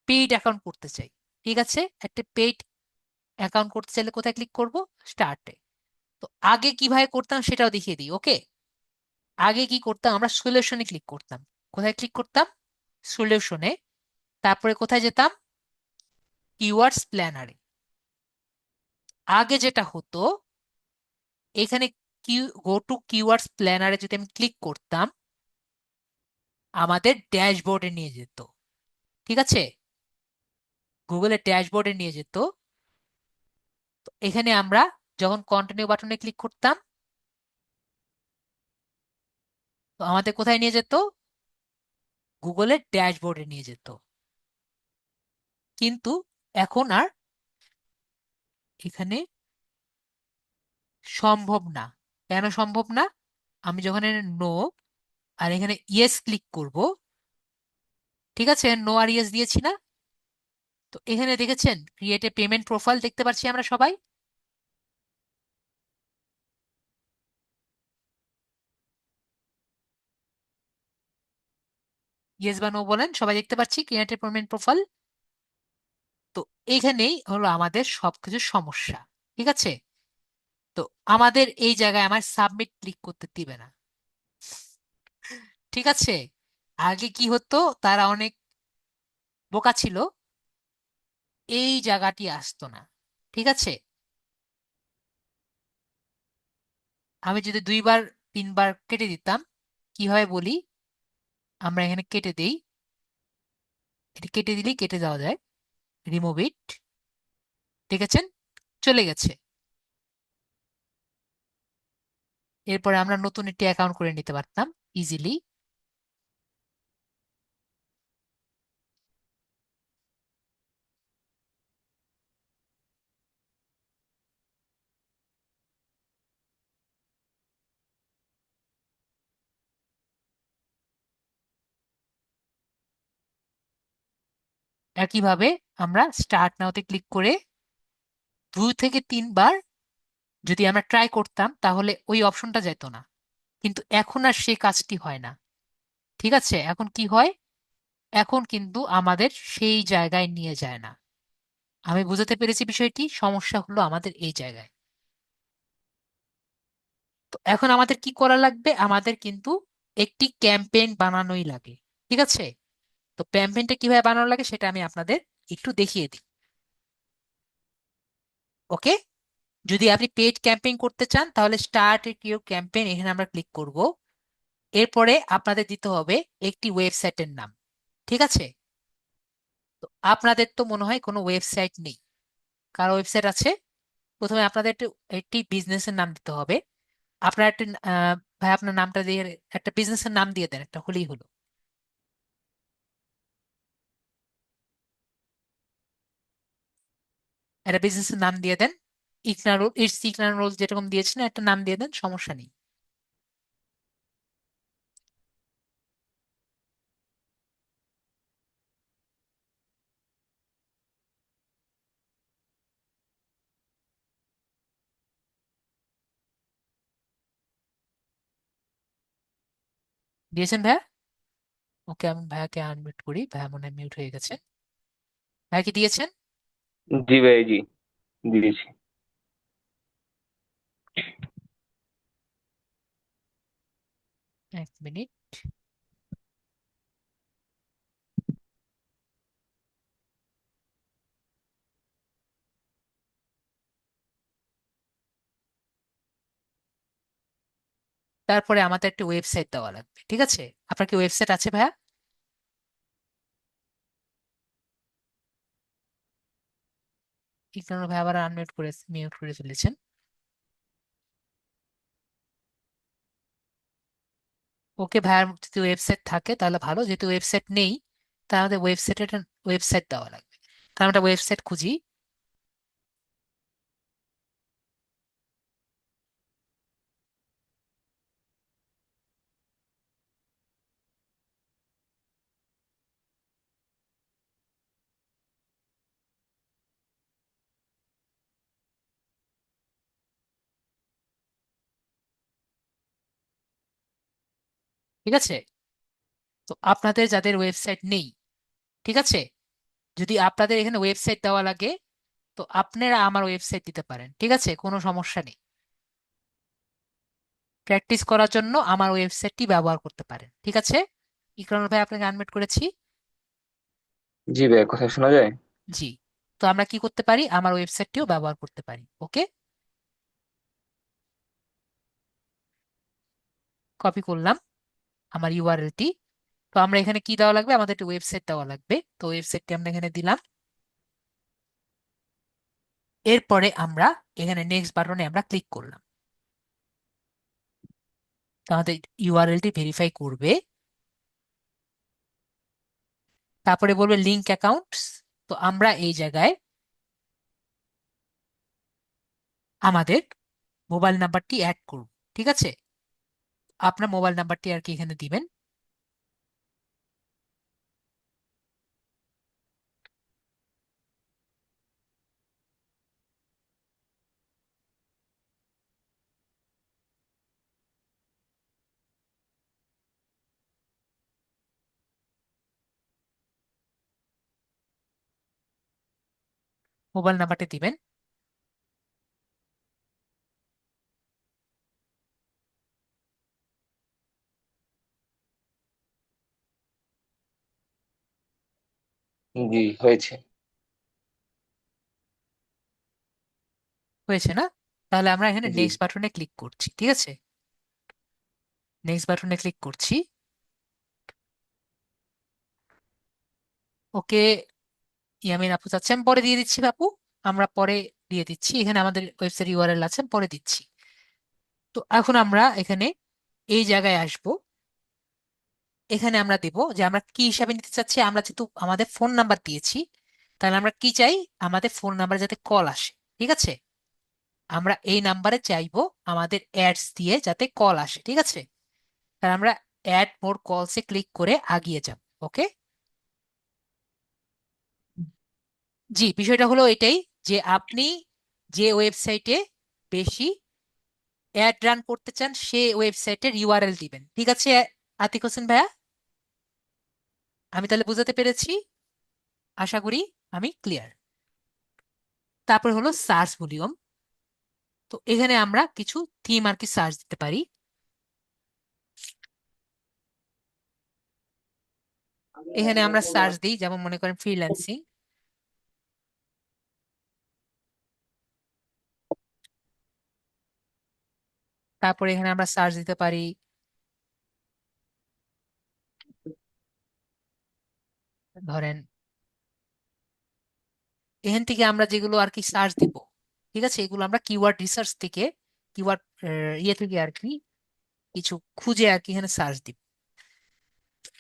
পেইড অ্যাকাউন্ট করতে চাই। ঠিক আছে, একটা পেইড অ্যাকাউন্ট করতে চাইলে কোথায় ক্লিক করব? স্টার্টে। তো আগে কিভাবে করতাম সেটাও দেখিয়ে দিই। ওকে, আগে কি করতাম, আমরা সলিউশনে ক্লিক করতাম। কোথায় ক্লিক করতাম? সলিউশনে। তারপরে কোথায় যেতাম? কিওয়ার্ডস প্ল্যানারে। আগে যেটা হতো, এখানে গো টু কিওয়ার্ডস প্ল্যানারে যদি আমি ক্লিক করতাম, আমাদের ড্যাশবোর্ডে নিয়ে যেত। ঠিক আছে, গুগলের ড্যাশবোর্ডে নিয়ে যেত। তো এখানে আমরা যখন কন্টিনিউ বাটনে ক্লিক করতাম, তো আমাদের কোথায় নিয়ে যেত? গুগলের ড্যাশবোর্ডে নিয়ে যেত। কিন্তু এখন আর এখানে সম্ভব না। কেন সম্ভব না? আমি যখন নো আর এখানে ইয়েস ক্লিক করব, ঠিক আছে, নো আর ইয়েস দিয়েছি না? তো এখানে দেখেছেন ক্রিয়েট এ পেমেন্ট প্রোফাইল দেখতে পাচ্ছি আমরা সবাই। ইয়েস বা নো বলেন, সবাই দেখতে পাচ্ছি ক্রিয়েট এ পেমেন্ট প্রোফাইল। তো এখানেই হলো আমাদের সবকিছু সমস্যা। ঠিক আছে, তো আমাদের এই জায়গায় আমার সাবমিট ক্লিক করতে দিবে না। ঠিক আছে, আগে কি হতো, তারা অনেক বোকা ছিল, এই জায়গাটি আসতো না। ঠিক আছে, আমি যদি দুইবার তিনবার কেটে দিতাম, কিভাবে বলি, আমরা এখানে কেটে দেই, এটা কেটে দিলেই কেটে দেওয়া যায়। রিমুভ ইট। দেখেছেন, চলে গেছে। এরপরে আমরা নতুন একটি অ্যাকাউন্ট করে নিতে পারতাম ইজিলি। একইভাবে আমরা স্টার্ট নাওতে ক্লিক করে 2 থেকে 3 বার যদি আমরা ট্রাই করতাম তাহলে ওই অপশনটা যেত না, কিন্তু এখন আর সেই কাজটি হয় না। ঠিক আছে, এখন কি হয়? এখন কিন্তু আমাদের সেই জায়গায় নিয়ে যায় না। আমি বুঝাতে পেরেছি বিষয়টি, সমস্যা হলো আমাদের এই জায়গায়। তো এখন আমাদের কি করা লাগবে? আমাদের কিন্তু একটি ক্যাম্পেইন বানানোই লাগে। ঠিক আছে, তো ক্যাম্পেইনটা কিভাবে বানানো লাগে সেটা আমি আপনাদের একটু দেখিয়ে দিই। ওকে, যদি আপনি পেইড ক্যাম্পেইন করতে চান তাহলে স্টার্ট ইউর ক্যাম্পেইন, এখানে আমরা ক্লিক করব। এরপরে আপনাদের দিতে হবে একটি ওয়েবসাইটের নাম। ঠিক আছে, তো আপনাদের তো মনে হয় কোনো ওয়েবসাইট নেই। কার ওয়েবসাইট আছে? প্রথমে আপনাদের একটি বিজনেসের নাম দিতে হবে। আপনার একটা ভাই আপনার নামটা দিয়ে একটা বিজনেসের নাম দিয়ে দেন, একটা হলেই হলো। একটা বিজনেসের নাম দিয়ে দেন। ইকনা রোল যেরকম দিয়েছেন একটা নাম দিয়ে দেন, সমস্যা নেই। দিয়েছেন ভাইয়া? ওকে, আমি ভাইয়াকে আনমিউট করি, ভাইয়া মনে হয় মিউট হয়ে গেছে। ভাইয়া কি দিয়েছেন? জি ভাই, জি দিয়েছি। 1 মিনিট। তারপরে আমাদের একটা ওয়েবসাইট দেওয়া লাগবে। ঠিক আছে, আপনার কি ওয়েবসাইট আছে ভাইয়া? ইকনর ভাইয়া আবার আনমিউট করে মিউট করে ফেলেছেন। ওকে, ভাইয়ার যদি ওয়েবসাইট থাকে তাহলে ভালো, যেহেতু ওয়েবসাইট নেই তাহলে আমাদের ওয়েবসাইটের ওয়েবসাইট দেওয়া লাগবে। তাহলে আমরা ওয়েবসাইট খুঁজি। ঠিক আছে, তো আপনাদের যাদের ওয়েবসাইট নেই, ঠিক আছে, যদি আপনাদের এখানে ওয়েবসাইট দেওয়া লাগে তো আপনারা আমার ওয়েবসাইট দিতে পারেন। ঠিক আছে, কোনো সমস্যা নেই। প্র্যাকটিস করার জন্য আমার ওয়েবসাইটটি ব্যবহার করতে পারেন। ঠিক আছে, ইকরানুল ভাই আপনাকে আনমিউট করেছি। জি ভাই, কথা শোনা যায়? জি, তো আমরা কি করতে পারি? আমার ওয়েবসাইটটিও ব্যবহার করতে পারি। ওকে, কপি করলাম আমার ইউআরএলটি। তো আমরা এখানে কি দেওয়া লাগবে? আমাদের একটি ওয়েবসাইট দেওয়া লাগবে, তো ওয়েবসাইটটি আমরা এখানে দিলাম। এরপরে আমরা এখানে নেক্সট বাটনে আমরা ক্লিক করলাম। তো আমাদের ইউআরএলটি ভেরিফাই করবে, তারপরে বলবে লিঙ্ক অ্যাকাউন্টস। তো আমরা এই জায়গায় আমাদের মোবাইল নাম্বারটি অ্যাড করব। ঠিক আছে, আপনার মোবাইল নাম্বারটি আর কি এখানে দিবেন। মোবাইল নাম্বারটি দিবেন। জি হয়েছে। হয়েছে না? তাহলে আমরা এখানে জি। নেক্সট বাটনে ক্লিক করছি। ঠিক আছে, নেক্সট বাটনে ক্লিক করছি। ওকে, ইয়ামিন আপু চাচ্ছি, আমি পরে দিয়ে দিচ্ছি বাপু। আমরা পরে দিয়ে দিচ্ছি, এখানে আমাদের ওয়েবসাইট ইউআরএল আছে, আমি পরে দিচ্ছি। তো এখন আমরা এখানে এই জায়গায় আসব। এখানে আমরা দেব যে আমরা কি হিসাবে নিতে চাচ্ছি। আমরা যেহেতু আমাদের ফোন নাম্বার দিয়েছি, তাহলে আমরা কি চাই? আমাদের ফোন নাম্বার যাতে কল আসে। ঠিক আছে, আমরা এই নাম্বারে চাইবো আমাদের অ্যাডস দিয়ে যাতে কল আসে। ঠিক আছে, তাহলে আমরা অ্যাড মোর কলসে ক্লিক করে আগিয়ে যাব। ওকে, জি, বিষয়টা হলো এটাই যে আপনি যে ওয়েবসাইটে বেশি অ্যাড রান করতে চান সে ওয়েবসাইটের ইউআরএল দিবেন, ঠিক আছে আতিক হোসেন ভাইয়া? আমি তাহলে বুঝাতে পেরেছি, আশা করি আমি ক্লিয়ার। তারপর হলো সার্চ ভলিউম। তো এখানে আমরা কিছু থিম আর কি সার্চ দিতে পারি। এখানে আমরা সার্চ দিই, যেমন মনে করেন ফ্রিল্যান্সিং। তারপরে এখানে আমরা সার্চ দিতে পারি ধরেন, এখান থেকে আমরা যেগুলো আর কি সার্চ দিব, ঠিক আছে, এগুলো আমরা কিওয়ার্ড রিসার্চ থেকে, কিওয়ার্ড ইয়ে থেকে আর কি কিছু খুঁজে আর কি এখানে সার্চ দিব।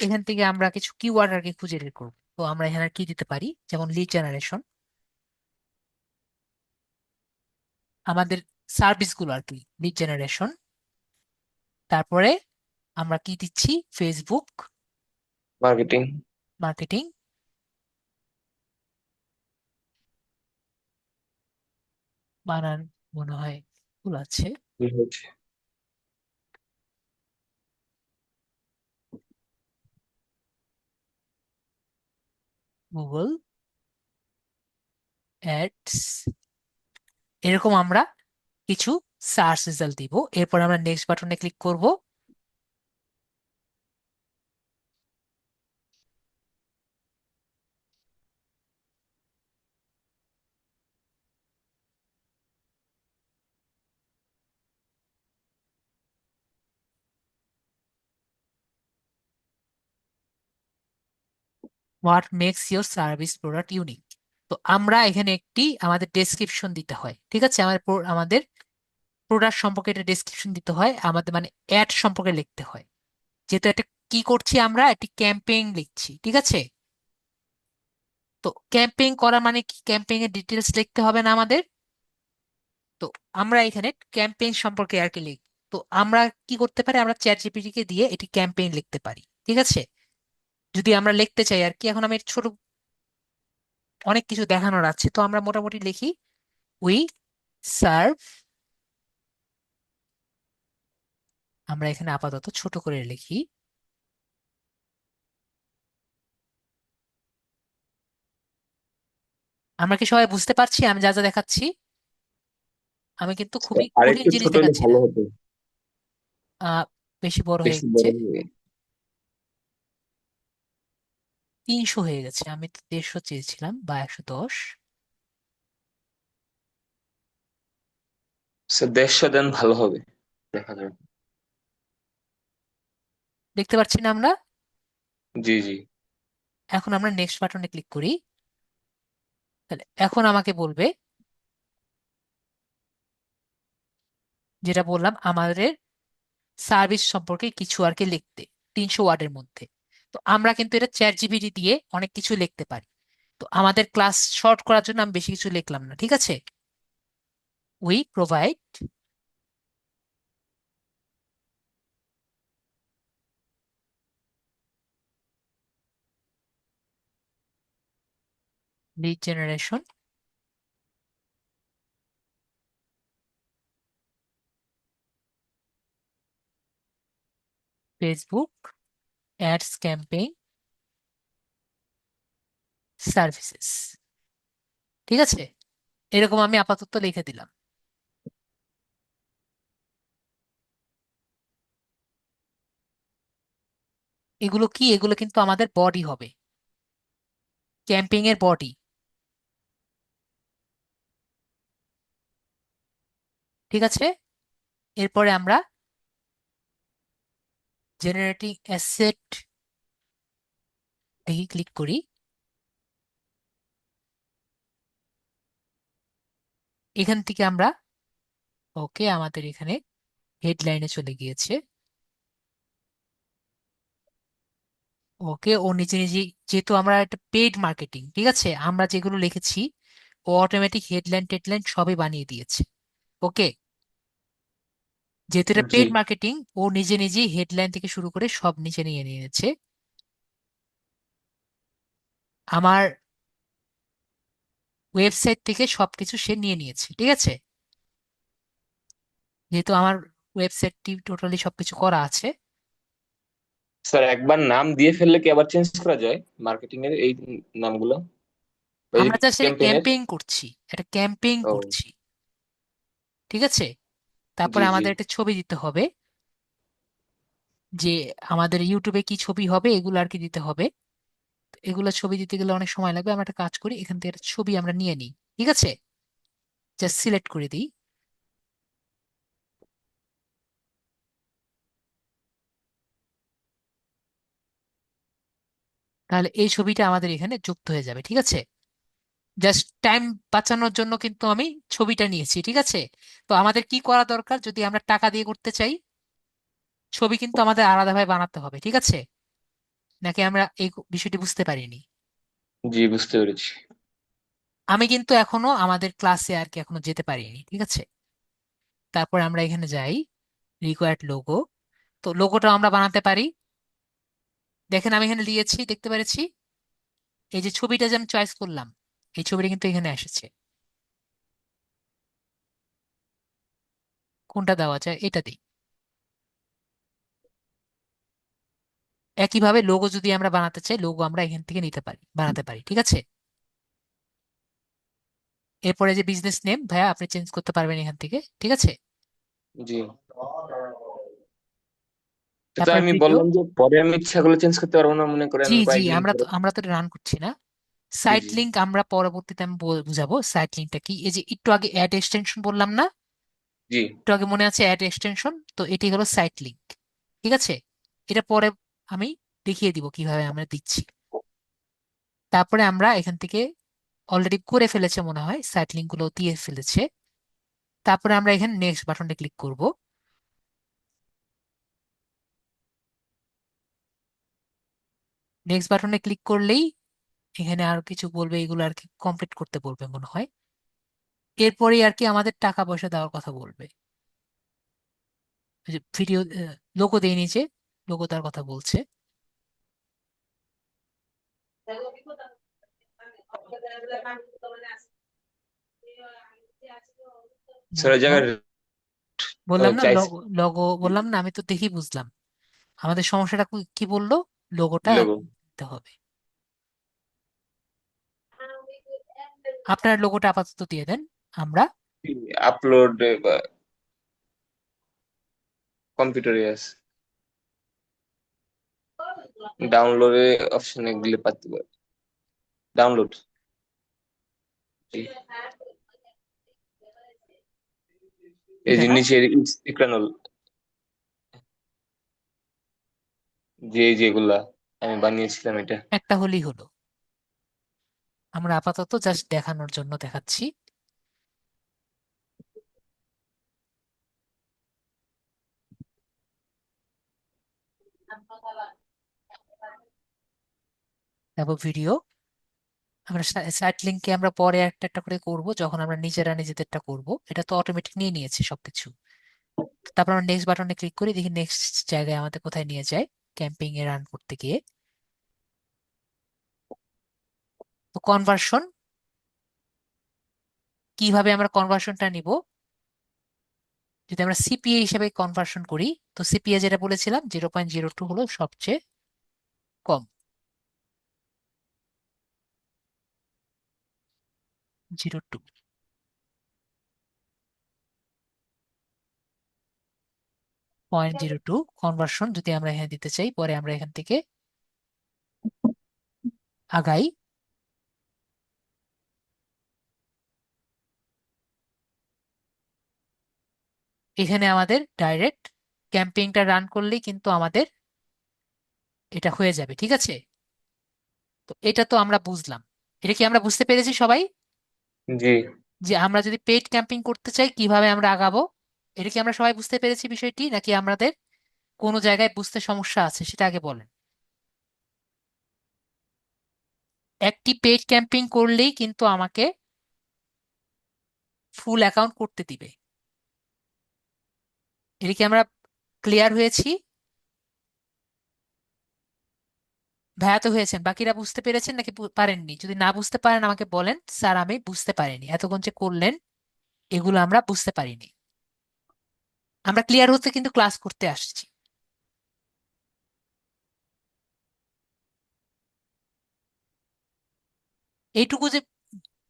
এখান থেকে আমরা কিছু কিওয়ার্ড আর কি খুঁজে বের করবো। তো আমরা এখানে কি দিতে পারি, যেমন লিড জেনারেশন, আমাদের সার্ভিসগুলো আর কি লিড জেনারেশন। তারপরে আমরা কি দিচ্ছি, ফেসবুক মার্কেটিং। মার্কেটিং, বানান মনে হয় ভুল আছে, জি হয়েছে। গুগল অ্যাডস, এরকম আমরা কিছু সার্চ রেজাল্ট দিব। এরপর আমরা নেক্সট বাটনে ক্লিক করব। What makes your service product unique. তো আমরা এখানে একটি আমাদের ডেসক্রিপশন দিতে হয়, ঠিক আছে, আমাদের প্রোডাক্ট সম্পর্কে একটা ডেসক্রিপশন দিতে হয়, আমাদের মানে অ্যাড সম্পর্কে লিখতে হয়। যেহেতু একটা কি করছি, আমরা একটি ক্যাম্পেইন লিখছি, ঠিক আছে। তো ক্যাম্পেইন করা মানে কি, ক্যাম্পেইন এর ডিটেলস লিখতে হবে না আমাদের? তো আমরা এখানে ক্যাম্পেইন সম্পর্কে আর কি লিখব। তো আমরা কি করতে পারি, আমরা চ্যাট জিপিটি কে দিয়ে এটি ক্যাম্পেইন লিখতে পারি, ঠিক আছে, যদি আমরা লিখতে চাই আর কি। এখন আমি ছোট অনেক কিছু দেখানোর আছে, তো আমরা মোটামুটি লিখি উই সার্ভ, আমরা এখানে আপাতত ছোট করে লিখি। আমরা কি সবাই বুঝতে পারছি আমি যা যা দেখাচ্ছি? আমি কিন্তু খুবই আর কঠিন একটু জিনিস ছোট হলে দেখাচ্ছি ভালো না। হতো। বেশি বড় হয়ে বেশি গেছে, বড় হয়ে। 300 হয়ে গেছে, আমি তো 150 চেয়েছিলাম বা 110। সে 150 দেন ভালো হবে, দেখা যাবে। দেখতে পাচ্ছি না আমরা? জি জি। এখন আমরা নেক্সট বাটনে ক্লিক করি। তাহলে এখন আমাকে বলবে, যেটা বললাম, আমাদের সার্ভিস সম্পর্কে কিছু আর কি লিখতে 300 ওয়ার্ডের মধ্যে। তো আমরা কিন্তু এটা চ্যাট জিপিটি দিয়ে অনেক কিছু লিখতে পারি। তো আমাদের ক্লাস শর্ট করার জন্য আমি বেশি কিছু লিখলাম না, ঠিক আছে। We provide lead generation, Facebook ads campaign services, ঠিক আছে, এরকম আমি আপাতত লিখে দিলাম। এগুলো কি, এগুলো কিন্তু আমাদের বডি হবে, ক্যাম্পেইন এর বডি, ঠিক আছে। এরপরে আমরা জেনারেটিং অ্যাসেট দেখি ক্লিক করি। এখান থেকে আমরা, ওকে, আমাদের এখানে হেডলাইনে চলে গিয়েছে। ওকে, ও নিজে নিজে, যেহেতু আমরা একটা পেড মার্কেটিং, ঠিক আছে, আমরা যেগুলো লিখেছি ও অটোমেটিক হেডলাইন টেডলাইন সবই বানিয়ে দিয়েছে। ওকে, যেহেতু এটা জি। পেড মার্কেটিং, ও নিজে নিজেই হেডলাইন থেকে শুরু করে সব নিচে নিয়ে নিয়েছে। আমার ওয়েবসাইট থেকে সবকিছু সে নিয়ে নিয়েছে, ঠিক আছে? যেহেতু আমার ওয়েবসাইটটি টোটালি সবকিছু করা আছে। স্যার একবার নাম দিয়ে ফেললে কি আবার চেঞ্জ করা যায় মার্কেটিং এর এই নামগুলো, এই আমরা জাস্ট এটা ক্যাম্পেইনের? ক্যাম্পেইন করছি, এটা ক্যাম্পেইন ও, করছি, ঠিক আছে? তারপরে জি জি আমাদের একটা ছবি দিতে হবে, যে আমাদের ইউটিউবে কি ছবি হবে এগুলো আর কি দিতে হবে। তো এগুলো ছবি দিতে গেলে অনেক সময় লাগবে, আমরা একটা কাজ করি, এখান থেকে একটা ছবি আমরা নিয়ে নিই, ঠিক আছে? জাস্ট সিলেক্ট করে দিই। তাহলে এই ছবিটা আমাদের এখানে যুক্ত হয়ে যাবে, ঠিক আছে? জাস্ট টাইম বাঁচানোর জন্য কিন্তু আমি ছবিটা নিয়েছি, ঠিক আছে? তো আমাদের কি করা দরকার যদি আমরা টাকা দিয়ে করতে চাই? ছবি কিন্তু আমাদের আলাদাভাবে বানাতে হবে, ঠিক আছে? নাকি আমরা এই বিষয়টি বুঝতে পারিনি? জি, বুঝতে পেরেছি। আমি কিন্তু এখনো আমাদের ক্লাসে আর কি এখনো যেতে পারিনি, ঠিক আছে? তারপর আমরা এখানে যাই, রিকোয়ার্ড লোগো। তো লোগোটা আমরা বানাতে পারি। দেখেন আমি এখানে দিয়েছি, দেখতে পেরেছি এই যে ছবিটা যে আমি চয়েস করলাম, এই ছবিটা কিন্তু এখানে এসেছে। কোনটা দেওয়া যায়, এটা দিই। একইভাবে লোগো যদি আমরা বানাতে চাই, লোগো আমরা এখান থেকে নিতে পারি, বানাতে পারি, ঠিক আছে? এরপরে যে বিজনেস নেম ভাইয়া আপনি চেঞ্জ করতে পারবেন এখান থেকে, ঠিক আছে? জি, তো তারপরে আমি ভিডিও। বললাম যে পরে আমি ইচ্ছা করলে চেঞ্জ করতে পারবো না, মনে করেন জি জি, কয়েকদিন পরে। আমরা তো রান করছি না। জি সাইট জি লিংক আমরা পরবর্তীতে আমি বুঝাবো সাইট লিংকটা কি। এই যে একটু আগে অ্যাড এক্সটেনশন বললাম না, জি। একটু আগে মনে আছে অ্যাড এক্সটেনশন, তো এটি হলো সাইট লিংক, ঠিক আছে? এটা পরে আমি দেখিয়ে দিব কিভাবে আমরা দিচ্ছি। তারপরে আমরা এখান থেকে অলরেডি করে ফেলেছে মনে হয়, সাইট লিংক গুলো দিয়ে ফেলেছে। তারপরে আমরা এখানে নেক্সট বাটনটা ক্লিক করব। নেক্সট বাটনে ক্লিক করলেই এখানে আর কিছু বলবে, এগুলো আর কি কমপ্লিট করতে বলবে মনে হয়। এরপরেই আর কি আমাদের টাকা পয়সা দেওয়ার কথা বলবে। ভিডিও লোগো দিয়ে নিচে লোগো দেওয়ার কথা বলছে। স্যার ওই বললাম জায়গায় বললাম না চাইছি লগো লগো বললাম না, আমি তো দেখি বুঝলাম আমাদের সমস্যাটা কি বললো। লোগোটা লোগো। দিতে হবে। আপনার লোগোটা আপাতত দিয়ে দেন। আমরা আপলোড কম্পিউটারে আছে, ডাউনলোডে অপশনে গেলে পাতে পারে। ডাউনলোড। জি, এই এটা যে না, নিচে ইকরানুল, যে যেগুলা আমি বানিয়েছিলাম এটা। একটা হলেই হলো। আমরা আপাতত জাস্ট দেখানোর জন্য দেখাচ্ছি। তারপর ভিডিও। আমরা সাইট লিঙ্কে আমরা পরে একটা একটা করে করব, যখন আমরা নিজেরা নিজেদেরটা করব। এটা তো অটোমেটিক নিয়ে নিয়েছে সবকিছু। তারপর আমরা নেক্সট বাটনে ক্লিক করি, দেখি নেক্সট জায়গায় আমাদের কোথায় নিয়ে যায়, ক্যাম্পিং এ রান করতে গিয়ে। তো কনভার্সন, কিভাবে আমরা কনভার্সনটা নিব? যদি আমরা সিপিএ হিসেবে কনভার্সন করি, তো সিপিএ যেটা বলেছিলাম 0.02 হলো সবচেয়ে কম। 02, 0.02 কনভার্সন যদি আমরা এখানে দিতে চাই, পরে আমরা এখান থেকে আগাই। এখানে আমাদের ডাইরেক্ট ক্যাম্পেইনটা রান করলেই কিন্তু আমাদের এটা হয়ে যাবে, ঠিক আছে? তো এটা তো আমরা বুঝলাম। এটা কি আমরা বুঝতে পেরেছি সবাই, জি যে আমরা যদি পেইড ক্যাম্পেইন করতে চাই কিভাবে আমরা আগাবো? এটা কি আমরা সবাই বুঝতে পেরেছি বিষয়টি, নাকি আমাদের কোনো জায়গায় বুঝতে সমস্যা আছে সেটা আগে বলেন। একটি পেইড ক্যাম্পেইন করলেই কিন্তু আমাকে ফুল অ্যাকাউন্ট করতে দিবে। এটা কি আমরা ক্লিয়ার হয়েছি ভাইয়া তো হয়েছেন, বাকিরা বুঝতে পেরেছেন নাকি পারেননি? যদি না বুঝতে পারেন আমাকে বলেন, স্যার আমি বুঝতে পারিনি, এতক্ষণ যে করলেন এগুলো আমরা বুঝতে পারিনি। আমরা ক্লিয়ার হতে কিন্তু ক্লাস করতে আসছি। এইটুকু যে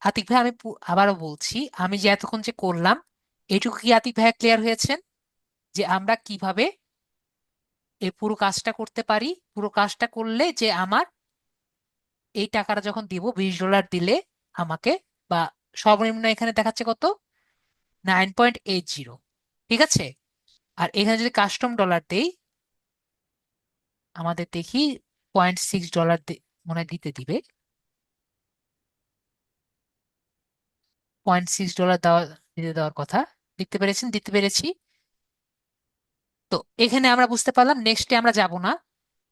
আতিক ভাই, আমি আবারও বলছি, আমি যে এতক্ষণ যে করলাম এইটুকু কি আতিক ভাইয়া ক্লিয়ার হয়েছেন যে আমরা কিভাবে এই পুরো কাজটা করতে পারি? পুরো কাজটা করলে যে আমার এই টাকাটা যখন দিব, $20 দিলে আমাকে, বা সর্বনিম্ন এখানে দেখাচ্ছে কত, 9.80, ঠিক আছে। আর এখানে যদি কাস্টম ডলার দেই, আমাদের দেখি $0.6 মনে হয় দিতে দিবে। $0.6 দেওয়া, দিতে দেওয়ার কথা। দেখতে পেরেছেন? দিতে পেরেছি। তো এখানে আমরা বুঝতে পারলাম, নেক্সটে আমরা যাব না,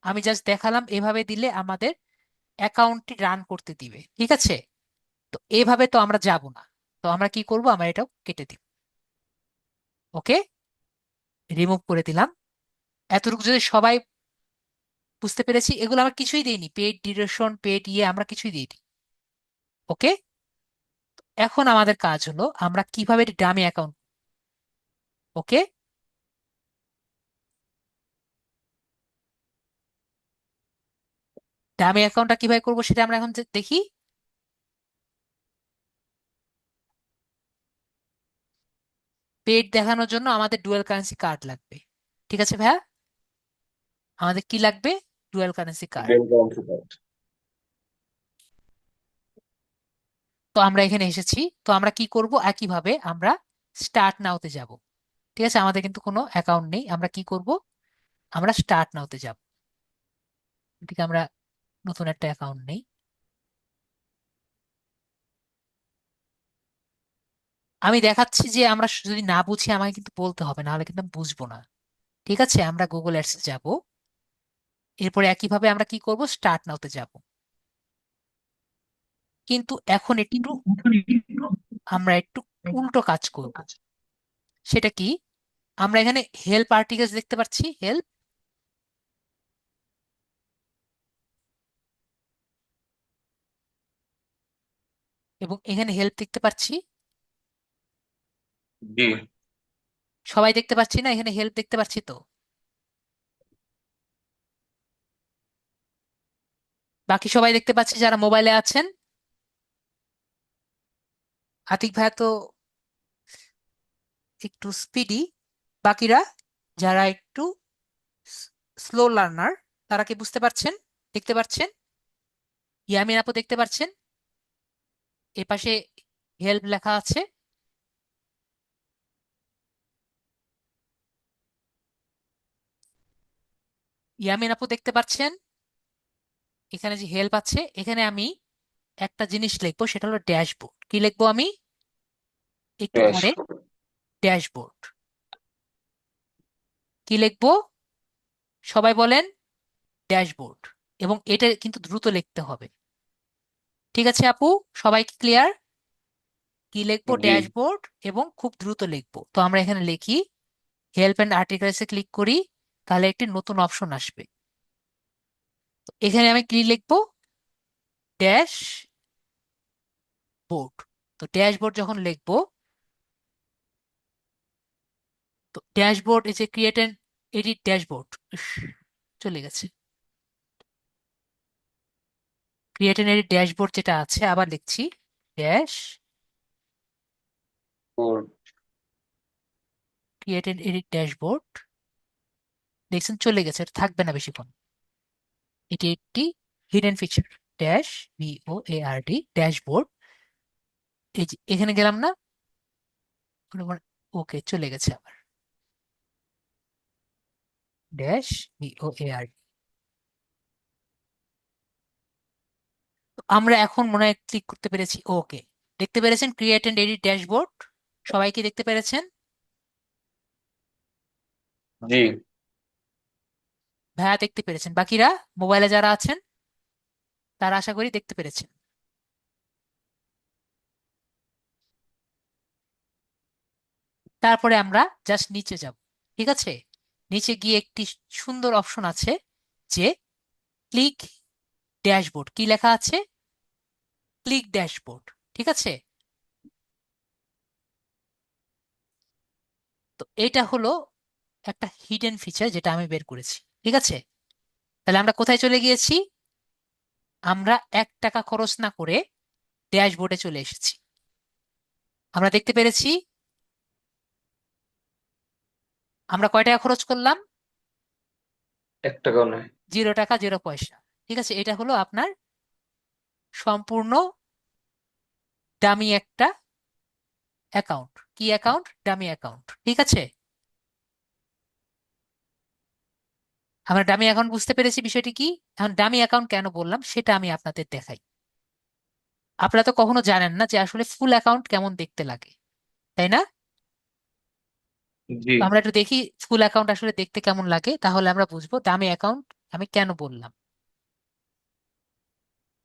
আমি জাস্ট দেখালাম এভাবে দিলে আমাদের অ্যাকাউন্টটি রান করতে দিবে, ঠিক আছে। তো এভাবে তো আমরা যাব না। তো আমরা কি করব, আমরা এটাও কেটে দিব। ওকে, রিমুভ করে দিলাম। এতটুকু যদি সবাই বুঝতে পেরেছি, এগুলো আমরা কিছুই দিইনি, পেড ডিউরেশন, পেড আমরা কিছুই দিইনি। ওকে, এখন আমাদের কাজ হলো আমরা কিভাবে ডামি অ্যাকাউন্ট। ওকে, ডামি অ্যাকাউন্টটা কিভাবে করবো সেটা আমরা এখন দেখি। পেড দেখানোর জন্য আমাদের ডুয়াল কারেন্সি কার্ড লাগবে, ঠিক আছে ভাইয়া। আমাদের কি লাগবে? Dual currency card. ডেল কাউন্ট। তো আমরা এখানে এসেছি, তো আমরা কি করব, একইভাবে আমরা স্টার্ট নাওতে যাব। ঠিক আছে, আমাদের কিন্তু কোনো অ্যাকাউন্ট নেই, আমরা কি করব, আমরা স্টার্ট নাওতে যাব। এদিকে আমরা নতুন একটা অ্যাকাউন্ট নেই। আমি দেখাচ্ছি যে আমরা যদি না বুঝি আমাকে কিন্তু বলতে হবে, নাহলে কিন্তু আমি বুঝবো না। ঠিক আছে, আমরা গুগল অ্যাডস যাব। এরপরে একইভাবে আমরা কি করব, স্টার্ট নাওতে যাব। কিন্তু এখন একটু আমরা একটু উল্টো কাজ করব। সেটা কি, আমরা এখানে হেল্প আর্টিকেলস দেখতে পাচ্ছি, হেল্প, এবং এখানে হেল্প দেখতে পাচ্ছি। জি সবাই দেখতে পাচ্ছি না? এখানে হেল্প দেখতে পাচ্ছি তো। বাকি সবাই দেখতে পাচ্ছি যারা মোবাইলে আছেন। আতিক ভাইয়া তো একটু স্পিডি, বাকিরা যারা একটু স্লো লার্নার, তারা কি বুঝতে পারছেন, দেখতে পাচ্ছেন? ইয়ামিন আপু দেখতে পাচ্ছেন? এ পাশে হেল্প লেখা আছে। ইয়ামিন আপু দেখতে পাচ্ছেন? এখানে যে হেল্প আছে, এখানে আমি একটা জিনিস লিখবো, সেটা হলো ড্যাশবোর্ড। কি লিখবো আমি একটু ক্যাশ। পরে? ড্যাশবোর্ড। কি লিখবো সবাই বলেন? ড্যাশবোর্ড। এবং এটা কিন্তু দ্রুত লিখতে হবে। ঠিক আছে আপু, সবাই কি ক্লিয়ার? কি লিখবো? জি ড্যাশবোর্ড, এবং খুব দ্রুত লিখবো। তো আমরা এখানে লিখি, হেল্প এন্ড আর্টিকেলসে ক্লিক করি, তাহলে একটি নতুন অপশন আসবে। তো এখানে আমি কি লিখবো? Dash board. তো ড্যাশবোর্ড যখন লিখবো, তো dashboard is a create and edit dashboard, চলে গেছে। ক্রিয়েট এন্ড এডিট ড্যাশবোর্ড যেটা আছে, আবার লিখছি dash four. Create and edit dashboard. দেখছেন চলে গেছে, এটা থাকবে না বেশিক্ষণ। এটি একটি hidden feature, dash VOARD dashboard. এই যে এখানে গেলাম না, ওকে চলে গেছে আবার, ড্যাশ VOARD। আমরা এখন মনে হয় ক্লিক করতে পেরেছি। ওকে, দেখতে পেরেছেন ক্রিয়েট এন্ড এডিট ড্যাশবোর্ড? সবাই কি দেখতে পেরেছেন? জি ভাইয়া দেখতে পেরেছেন, বাকিরা মোবাইলে যারা আছেন তারা আশা করি দেখতে পেরেছেন। তারপরে আমরা জাস্ট নিচে যাব, ঠিক আছে। নিচে গিয়ে একটি সুন্দর অপশন আছে যে ক্লিক ড্যাশবোর্ড, কি লেখা আছে? Click dashboard. ঠিক আছে, তো এটা হলো একটা হিডেন ফিচার যেটা আমি বের করেছি। ঠিক আছে, তাহলে আমরা কোথায় চলে গিয়েছি? আমরা 1 টাকা খরচ না করে ড্যাশবোর্ডে চলে এসেছি। আমরা দেখতে পেরেছি আমরা কয় টাকা খরচ করলাম? 1 টাকাও নয়। 0 টাকা 0 পয়সা। ঠিক আছে, এটা হলো আপনার সম্পূর্ণ ডামি একটা অ্যাকাউন্ট। কি অ্যাকাউন্ট? Dummy account. ঠিক আছে, আমরা ডামি অ্যাকাউন্ট বুঝতে পেরেছি বিষয়টি কি। এখন ডামি অ্যাকাউন্ট কেন বললাম সেটা আমি আপনাদের দেখাই। আপনারা তো কখনো জানেন না যে আসলে ফুল অ্যাকাউন্ট কেমন দেখতে লাগে, তাই না? জি তো আমরা একটু দেখি ফুল অ্যাকাউন্ট আসলে দেখতে কেমন লাগে, তাহলে আমরা বুঝবো ডামি অ্যাকাউন্ট আমি কেন বললাম।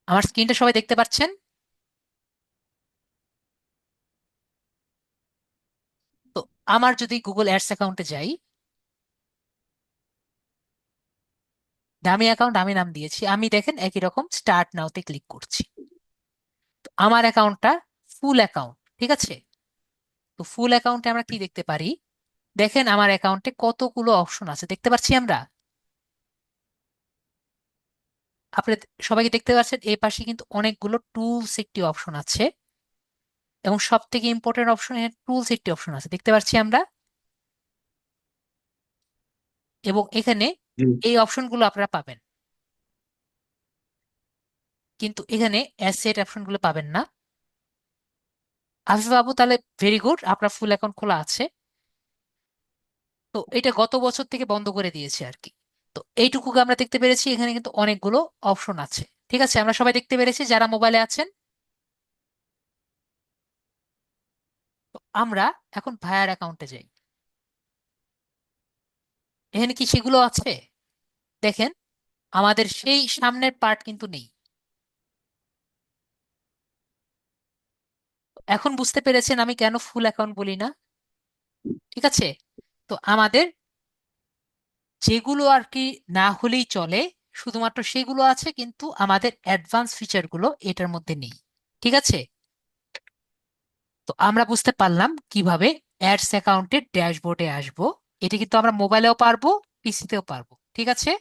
আমার স্ক্রিনটা সবাই দেখতে পাচ্ছেন? তো আমার যদি গুগল অ্যাডস অ্যাকাউন্টে যাই, ডামি অ্যাকাউন্ট আমি নাম দিয়েছি, আমি দেখেন একই রকম স্টার্ট নাওতে ক্লিক করছি। তো আমার অ্যাকাউন্টটা ফুল অ্যাকাউন্ট। ঠিক আছে, তো ফুল অ্যাকাউন্টে আমরা কি দেখতে পারি? দেখেন আমার অ্যাকাউন্টে কতগুলো অপশন আছে দেখতে পাচ্ছি আমরা। আপনি সবাইকে দেখতে পাচ্ছেন এই পাশে কিন্তু অনেকগুলো টুলস একটি অপশন আছে, এবং সব থেকে ইম্পর্টেন্ট অপশন এখানে টুলস একটি অপশন আছে দেখতে পাচ্ছি আমরা। এবং এখানে জি এই অপশনগুলো আপনারা পাবেন, কিন্তু এখানে অ্যাসেট অপশনগুলো পাবেন না। আফিফ বাবু, তাহলে ভেরি গুড, আপনার ফুল অ্যাকাউন্ট খোলা আছে। তো এটা গত বছর থেকে বন্ধ করে দিয়েছে আর কি। তো এইটুকু আমরা দেখতে পেরেছি, এখানে কিন্তু অনেকগুলো অপশন আছে। ঠিক আছে, আমরা সবাই দেখতে পেরেছি যারা মোবাইলে আছেন। তো আমরা এখন ভায়ার অ্যাকাউন্টে যাই, এখানে কি সেগুলো আছে? দেখেন আমাদের সেই সামনের পার্ট কিন্তু নেই। এখন বুঝতে পেরেছেন আমি কেন ফুল অ্যাকাউন্ট বলি না। ঠিক আছে, তো আমাদের যেগুলো আর কি না হলেই চলে শুধুমাত্র সেগুলো আছে, কিন্তু আমাদের অ্যাডভান্স ফিচারগুলো এটার মধ্যে নেই। ঠিক আছে, তো আমরা বুঝতে পারলাম কিভাবে অ্যাডস অ্যাকাউন্টের ড্যাশবোর্ডে আসবো। এটা কিন্তু আমরা মোবাইলেও পারবো, পিসিতেও পারবো। ঠিক আছে,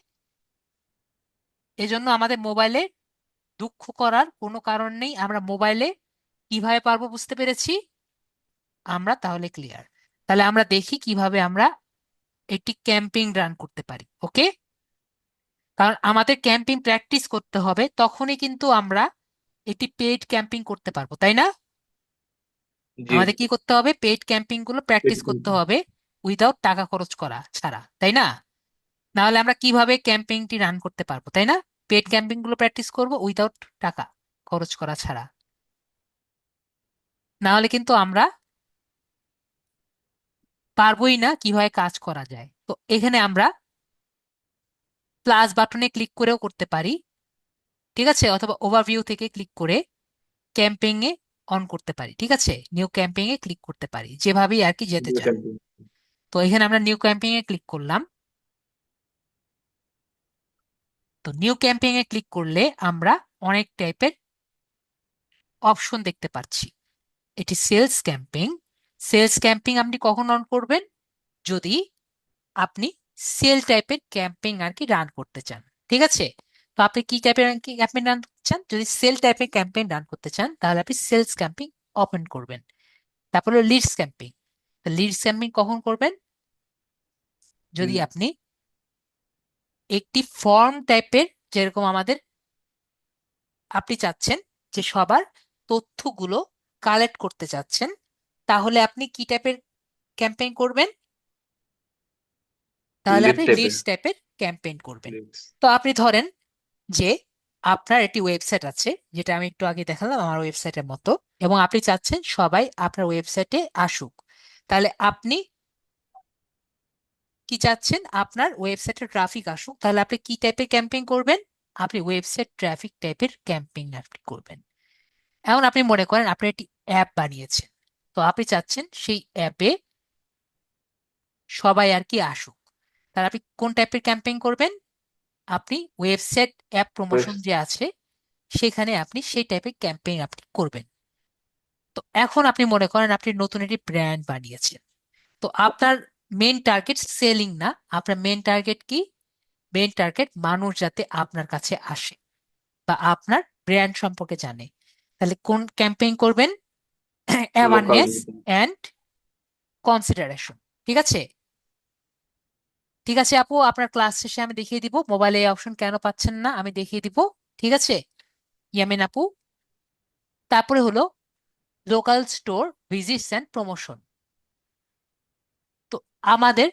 এজন্য আমাদের মোবাইলে দুঃখ করার কোনো কারণ নেই। আমরা মোবাইলে কিভাবে পারবো বুঝতে পেরেছি আমরা, তাহলে ক্লিয়ার। তাহলে আমরা দেখি কিভাবে আমরা একটি ক্যাম্পিং রান করতে পারি। ওকে, কারণ আমাদের ক্যাম্পিং প্র্যাকটিস করতে হবে, তখনই কিন্তু আমরা একটি পেইড ক্যাম্পিং করতে পারবো, তাই না? জি আমাদের কি করতে হবে? পেইড ক্যাম্পিং গুলো প্র্যাকটিস করতে হবে, উইদাউট টাকা খরচ করা ছাড়া, তাই না? নাহলে আমরা কিভাবে ক্যাম্পিংটি রান করতে পারবো, তাই না? পেইড ক্যাম্পিং গুলো প্র্যাকটিস করবো উইদাউট টাকা খরচ করা ছাড়া, না হলে কিন্তু আমরা পারবোই না কিভাবে কাজ করা যায়। তো এখানে আমরা প্লাস বাটনে ক্লিক করেও করতে পারি। ঠিক আছে, অথবা ওভারভিউ থেকে ক্লিক করে ক্যাম্পিং এ অন করতে পারি। ঠিক আছে, নিউ ক্যাম্পিং এ ক্লিক করতে পারি, যেভাবেই আর কি যেতে চান। তো এখানে আমরা নিউ ক্যাম্পিং এ ক্লিক করলাম। তো নিউ ক্যাম্পিং এ ক্লিক করলে আমরা অনেক টাইপের অপশন দেখতে পাচ্ছি। এটি সেলস ক্যাম্পিং। সেলস ক্যাম্পিং আপনি কখন অন করবেন? যদি আপনি সেল টাইপের ক্যাম্পিং আর কি রান করতে চান। ঠিক আছে, তো আপনি কি টাইপের ক্যাম্পেইন রান করতে চান? যদি সেল টাইপের ক্যাম্পেইন রান করতে চান তাহলে আপনি সেলস ক্যাম্পিং ওপেন করবেন। তারপরে লিডস ক্যাম্পিং। লিডস ক্যাম্পিং কখন করবেন? যদি আপনি একটি ফর্ম টাইপের, যেরকম আমাদের, আপনি চাচ্ছেন যে সবার তথ্যগুলো কালেক্ট করতে চাচ্ছেন, তাহলে আপনি কি টাইপের ক্যাম্পেইন করবেন? তাহলে লিড আপনি টাইপের। লিডস টাইপের ক্যাম্পেইন করবেন। তো আপনি ধরেন যে আপনার একটি ওয়েবসাইট আছে, যেটা আমি একটু আগে দেখালাম আমার ওয়েবসাইটের মতো, এবং আপনি চাচ্ছেন সবাই আপনার ওয়েবসাইটে আসুক। তাহলে আপনি কি চাচ্ছেন? আপনার ওয়েবসাইটে ট্রাফিক আসুক। তাহলে আপনি কি টাইপের ক্যাম্পেইন করবেন? আপনি ওয়েবসাইট ট্রাফিক টাইপের ক্যাম্পেইন আপনি করবেন। এখন আপনি মনে করেন আপনি একটি অ্যাপ বানিয়েছেন, তো আপনি চাচ্ছেন সেই অ্যাপে সবাই আর কি আসুক, তাহলে আপনি কোন টাইপের ক্যাম্পেইন করবেন? আপনি ওয়েবসাইট অ্যাপ প্রমোশন ওয়েবস- যে আছে সেখানে আপনি সেই টাইপের ক্যাম্পেইন আপনি করবেন। তো এখন আপনি মনে করেন আপনি নতুন একটি ব্র্যান্ড বানিয়েছেন। তো আপনার মেন টার্গেট সেলিং না, আপনার মেন টার্গেট কি? মেন টার্গেট মানুষ যাতে আপনার কাছে আসে বা আপনার ব্র্যান্ড সম্পর্কে জানে। তাহলে কোন ক্যাম্পেইন করবেন? Local awareness and consideration. ঠিক আছে? ঠিক আছে আপু, আপনার ক্লাস শেষে আমি দেখিয়ে দিব মোবাইলে এই অপশন কেন পাচ্ছেন না, আমি দেখিয়ে দিব। ঠিক আছে ইয়ামিন আপু? তারপরে হলো local store visits and promotion. তো আমাদের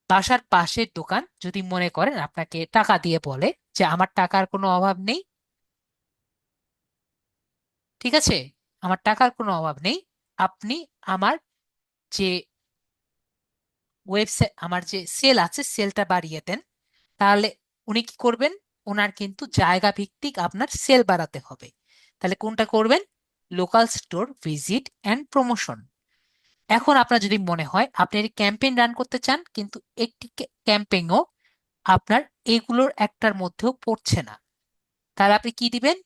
বাসার পাশের দোকান যদি মনে করেন আপনাকে টাকা দিয়ে বলে যে আমার টাকার কোনো অভাব নেই, ঠিক আছে, আমার টাকার কোনো অভাব নেই, আপনি আমার যে ওয়েবসাইট, আমার যে সেল আছে সেলটা বাড়িয়ে দেন। তাহলে উনি কি করবেন? ওনার কিন্তু জায়গা ভিত্তিক আপনার সেল বাড়াতে হবে। তাহলে কোনটা করবেন? Local store visit and promotion. এখন আপনার যদি মনে হয় আপনি একটি ক্যাম্পেইন রান করতে চান কিন্তু একটি ক্যাম্পেইনও আপনার এগুলোর একটার মধ্যেও পড়ছে না, তাহলে আপনি কি দিবেন?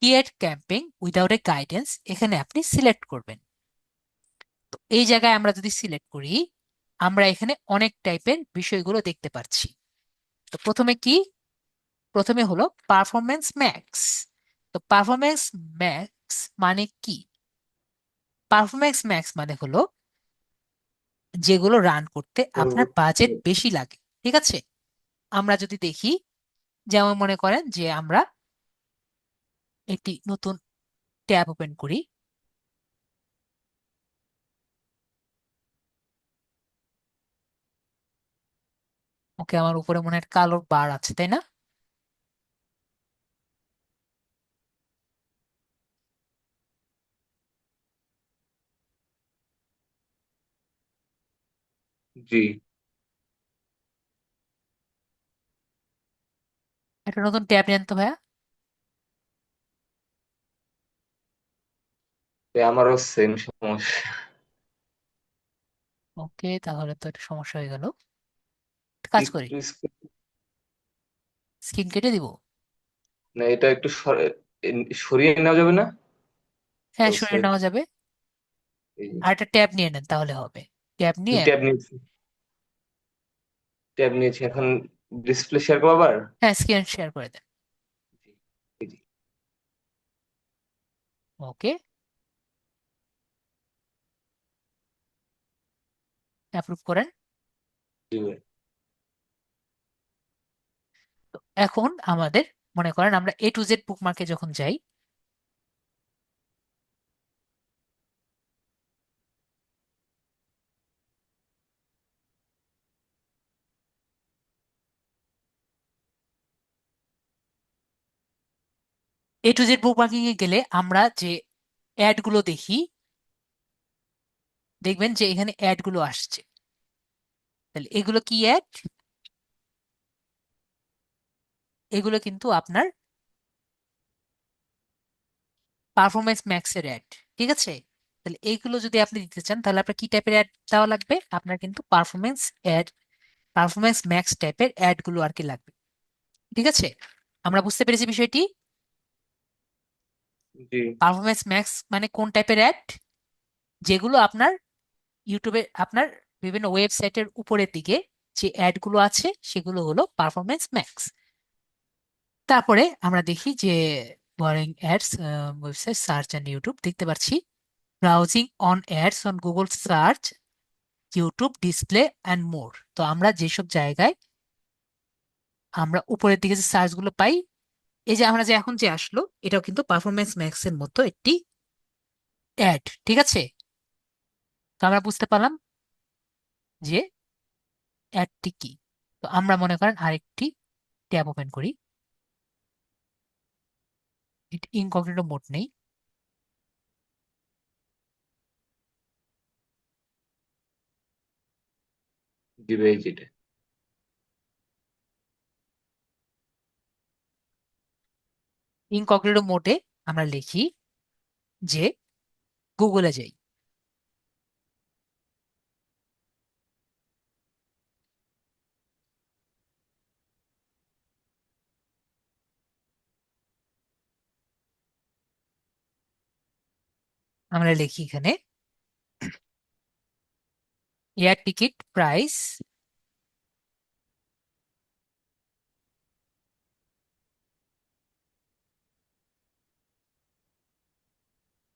Create campaign without a guidance, এখানে আপনি সিলেক্ট করবেন। তো এই জায়গায় আমরা যদি সিলেক্ট করি, আমরা এখানে অনেক টাইপের বিষয়গুলো দেখতে পাচ্ছি। তো প্রথমে কি? প্রথমে হলো পারফরমেন্স ম্যাক্স। তো পারফরমেন্স ম্যাক্স মানে কি? পারফরমেন্স ম্যাক্স মানে হলো যেগুলো রান করতে আপনার বাজেট বেশি লাগে। ঠিক আছে? আমরা যদি দেখি, যেমন মনে করেন যে আমরা একটি নতুন ট্যাব ওপেন করি। ওকে, আমার উপরে মনে হয় একটা কালো বার আছে, তাই না? জি। একটা নতুন ট্যাব নেন তো ভাইয়া। আমারও সেম সমস্যা। ওকে, তাহলে তো একটা সমস্যা হয়ে গেল। একটা কাজ করি, একটু স্ক্রিন কেটে দিব। না, এটা একটু সরিয়ে নেওয়া যাবে না? হ্যাঁ, ও সরিয়ে সাইড। নেওয়া যাবে। এই আর একটা ট্যাব নিয়ে নেন তাহলে হবে। ট্যাব নিয়ে, ট্যাব নিয়েছি, ট্যাব নিয়েছি। এখন ডিসপ্লে শেয়ার করবো আবার? হ্যাঁ স্ক্রিন শেয়ার করে দেন। জি, এই যে, ওকে, অ্যাপ্রুভ করেন। জি ভাই। তো এখন আমাদের মনে করেন আমরা A to Z বুকমার্কে যখন যাই, A to Z বুকমার্কিং এ গেলে আমরা যে অ্যাড গুলো দেখি, দেখবেন যে এখানে অ্যাড গুলো আসছে। তাহলে এগুলো কি অ্যাড? এগুলো কিন্তু আপনার পারফরমেন্স ম্যাক্স এর অ্যাড। ঠিক আছে? তাহলে এইগুলো যদি আপনি দিতে চান তাহলে আপনার কি টাইপের অ্যাড দেওয়া লাগবে? আপনার কিন্তু পারফরমেন্স অ্যাড, পারফরমেন্স ম্যাক্স টাইপের অ্যাড গুলো আর কি লাগবে। ঠিক আছে? আমরা বুঝতে পেরেছি বিষয়টি। জি পারফরমেন্স ম্যাক্স মানে কোন টাইপের অ্যাড? যেগুলো আপনার ইউটিউবে, আপনার বিভিন্ন ওয়েবসাইটের উপরের দিকে যে অ্যাড গুলো আছে সেগুলো হলো পারফরমেন্স ম্যাক্স। তারপরে আমরা দেখি যে boring ads, website search and YouTube দেখতে পাচ্ছি। Browsing on ads on Google search, YouTube display and more. তো আমরা যেসব জায়গায় আমরা উপরের দিকে যে সার্চ গুলো পাই, এই যে আমরা যে এখন যে আসলো, এটাও কিন্তু পারফরমেন্স ম্যাক্স এর মতো একটি অ্যাড। ঠিক আছে? তো আমরা বুঝতে পারলাম যে অ্যাডটি কি। তো আমরা মনে করেন আরেকটি ট্যাব ওপেন করি, ইনকগনিটো মোড নেই। জি ভাই, যেটা। ইনকগনিটো মোডে আমরা লিখি যে গুগলে যাই। আমরা লিখি এখানে air ticket price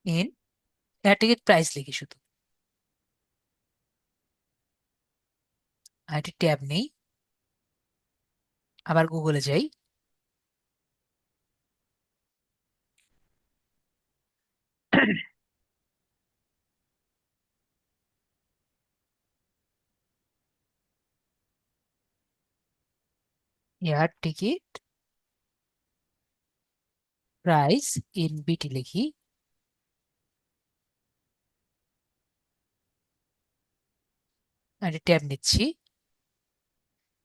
in, air ticket price লিখি শুধু, আর একটি ট্যাব নেই, আবার গুগলে যাই। এয়ার টিকিট প্রাইস ইন বিটি লিখি, আর ট্যাব নিচ্ছি।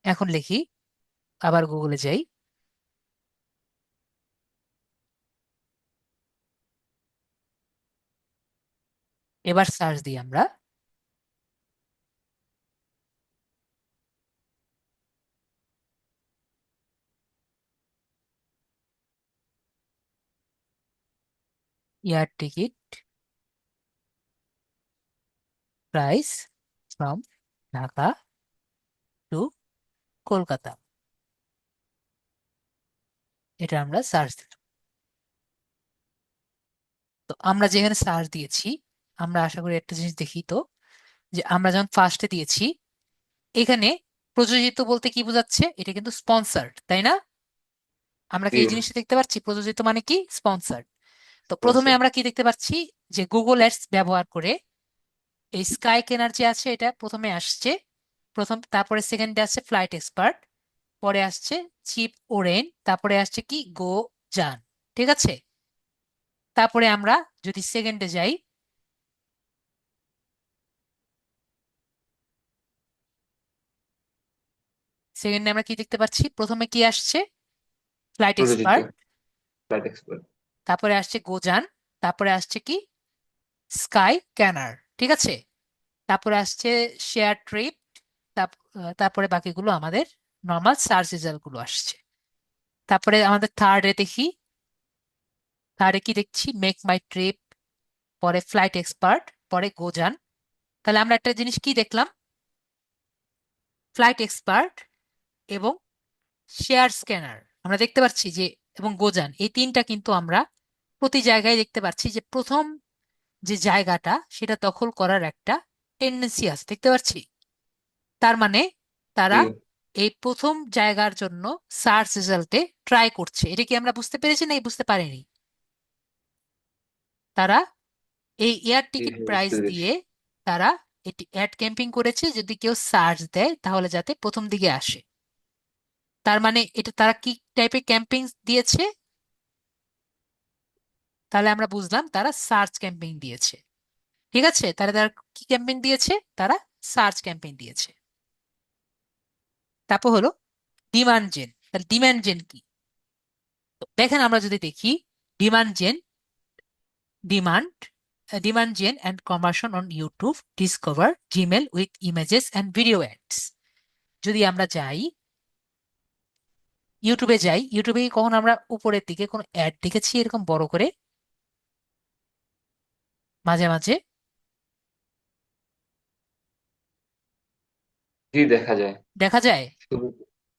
এখন লিখি, আবার গুগলে যাই। এবার সার্চ দিই আমরা। Air ticket price from Dhaka to Kolkata, এটা আমরা সার্চ দিলাম। তো আমরা যেখানে সার্চ দিয়েছি, আমরা আশা করি একটা জিনিস দেখি তো, যে আমরা যখন ফার্স্টে দিয়েছি এখানে প্রযোজিত বলতে কি বোঝাচ্ছে, এটা কিন্তু স্পন্সার্ড, তাই না? আমরা কি জি, এই জিনিসটা দেখতে পাচ্ছি, প্রযোজিত মানে কি, স্পন্সার্ড। তো প্রথমে স্পন্সর। আমরা কি দেখতে পাচ্ছি, যে গুগল অ্যাডস ব্যবহার করে এই স্কাই কেনার যে আছে এটা প্রথমে আসছে, প্রথম, তারপরে সেকেন্ডে আসছে ফ্লাইট এক্সপার্ট, পরে আসছে চিপ ওরেন, তারপরে আসছে কি গো জান, ঠিক আছে? তারপরে আমরা যদি সেকেন্ডে যাই, সেকেন্ডে আমরা কি দেখতে পাচ্ছি, প্রথমে কি আসছে, ফ্লাইট প্রযোজিত এক্সপার্ট, ফ্লাইট এক্সপার্ট। তারপরে আসছে গোজান, তারপরে আসছে কি স্কাই ক্যানার, ঠিক আছে? তারপরে আসছে শেয়ার ট্রিপ, তারপরে বাকিগুলো আমাদের নর্মাল সার্চ রেজাল্ট গুলো আসছে। তারপরে আমাদের থার্ডে দেখি, থার্ডে কি দেখছি, মেক মাই ট্রিপ, পরে ফ্লাইট এক্সপার্ট, পরে গোজান। তাহলে আমরা একটা জিনিস কি দেখলাম, ফ্লাইট এক্সপার্ট এবং শেয়ার স্ক্যানার আমরা দেখতে পাচ্ছি যে, এবং গোজান, এই তিনটা কিন্তু আমরা প্রতি জায়গায় দেখতে পাচ্ছি যে প্রথম যে জায়গাটা সেটা দখল করার একটা টেন্ডেন্সি আছে, দেখতে পাচ্ছি। তার মানে জি, তারা এই প্রথম জায়গার জন্য সার্চ রেজাল্টে ট্রাই করছে, এটা কি আমরা বুঝতে পেরেছি না বুঝতে পারিনি? তারা এই এয়ার জি টিকিট ভাই, বুঝতে প্রাইস পেরেছি। দিয়ে তারা এটি অ্যাড ক্যাম্পিং করেছে, যদি কেউ সার্চ দেয় তাহলে যাতে প্রথম দিকে আসে। তার মানে এটা তারা কি টাইপের ক্যাম্পিং দিয়েছে, তাহলে আমরা বুঝলাম তারা সার্চ ক্যাম্পেইন দিয়েছে, ঠিক আছে? তাহলে তারা কি ক্যাম্পেইন দিয়েছে, তারা সার্চ ক্যাম্পেইন দিয়েছে। তারপর হলো ডিমান্ড জেন। তাহলে ডিমান্ড জেন কি, তো দেখেন আমরা যদি দেখি, demand gen, demand demand gen and conversion on YouTube, discover Gmail with images and video ads. যদি আমরা যাই, ইউটিউবে যাই, ইউটিউবে কি কখন আমরা উপরের দিকে কোনো অ্যাড দেখেছি এরকম বড় করে? মাঝে মাঝে জি, দেখা যায়। দেখা যায়। শুরু,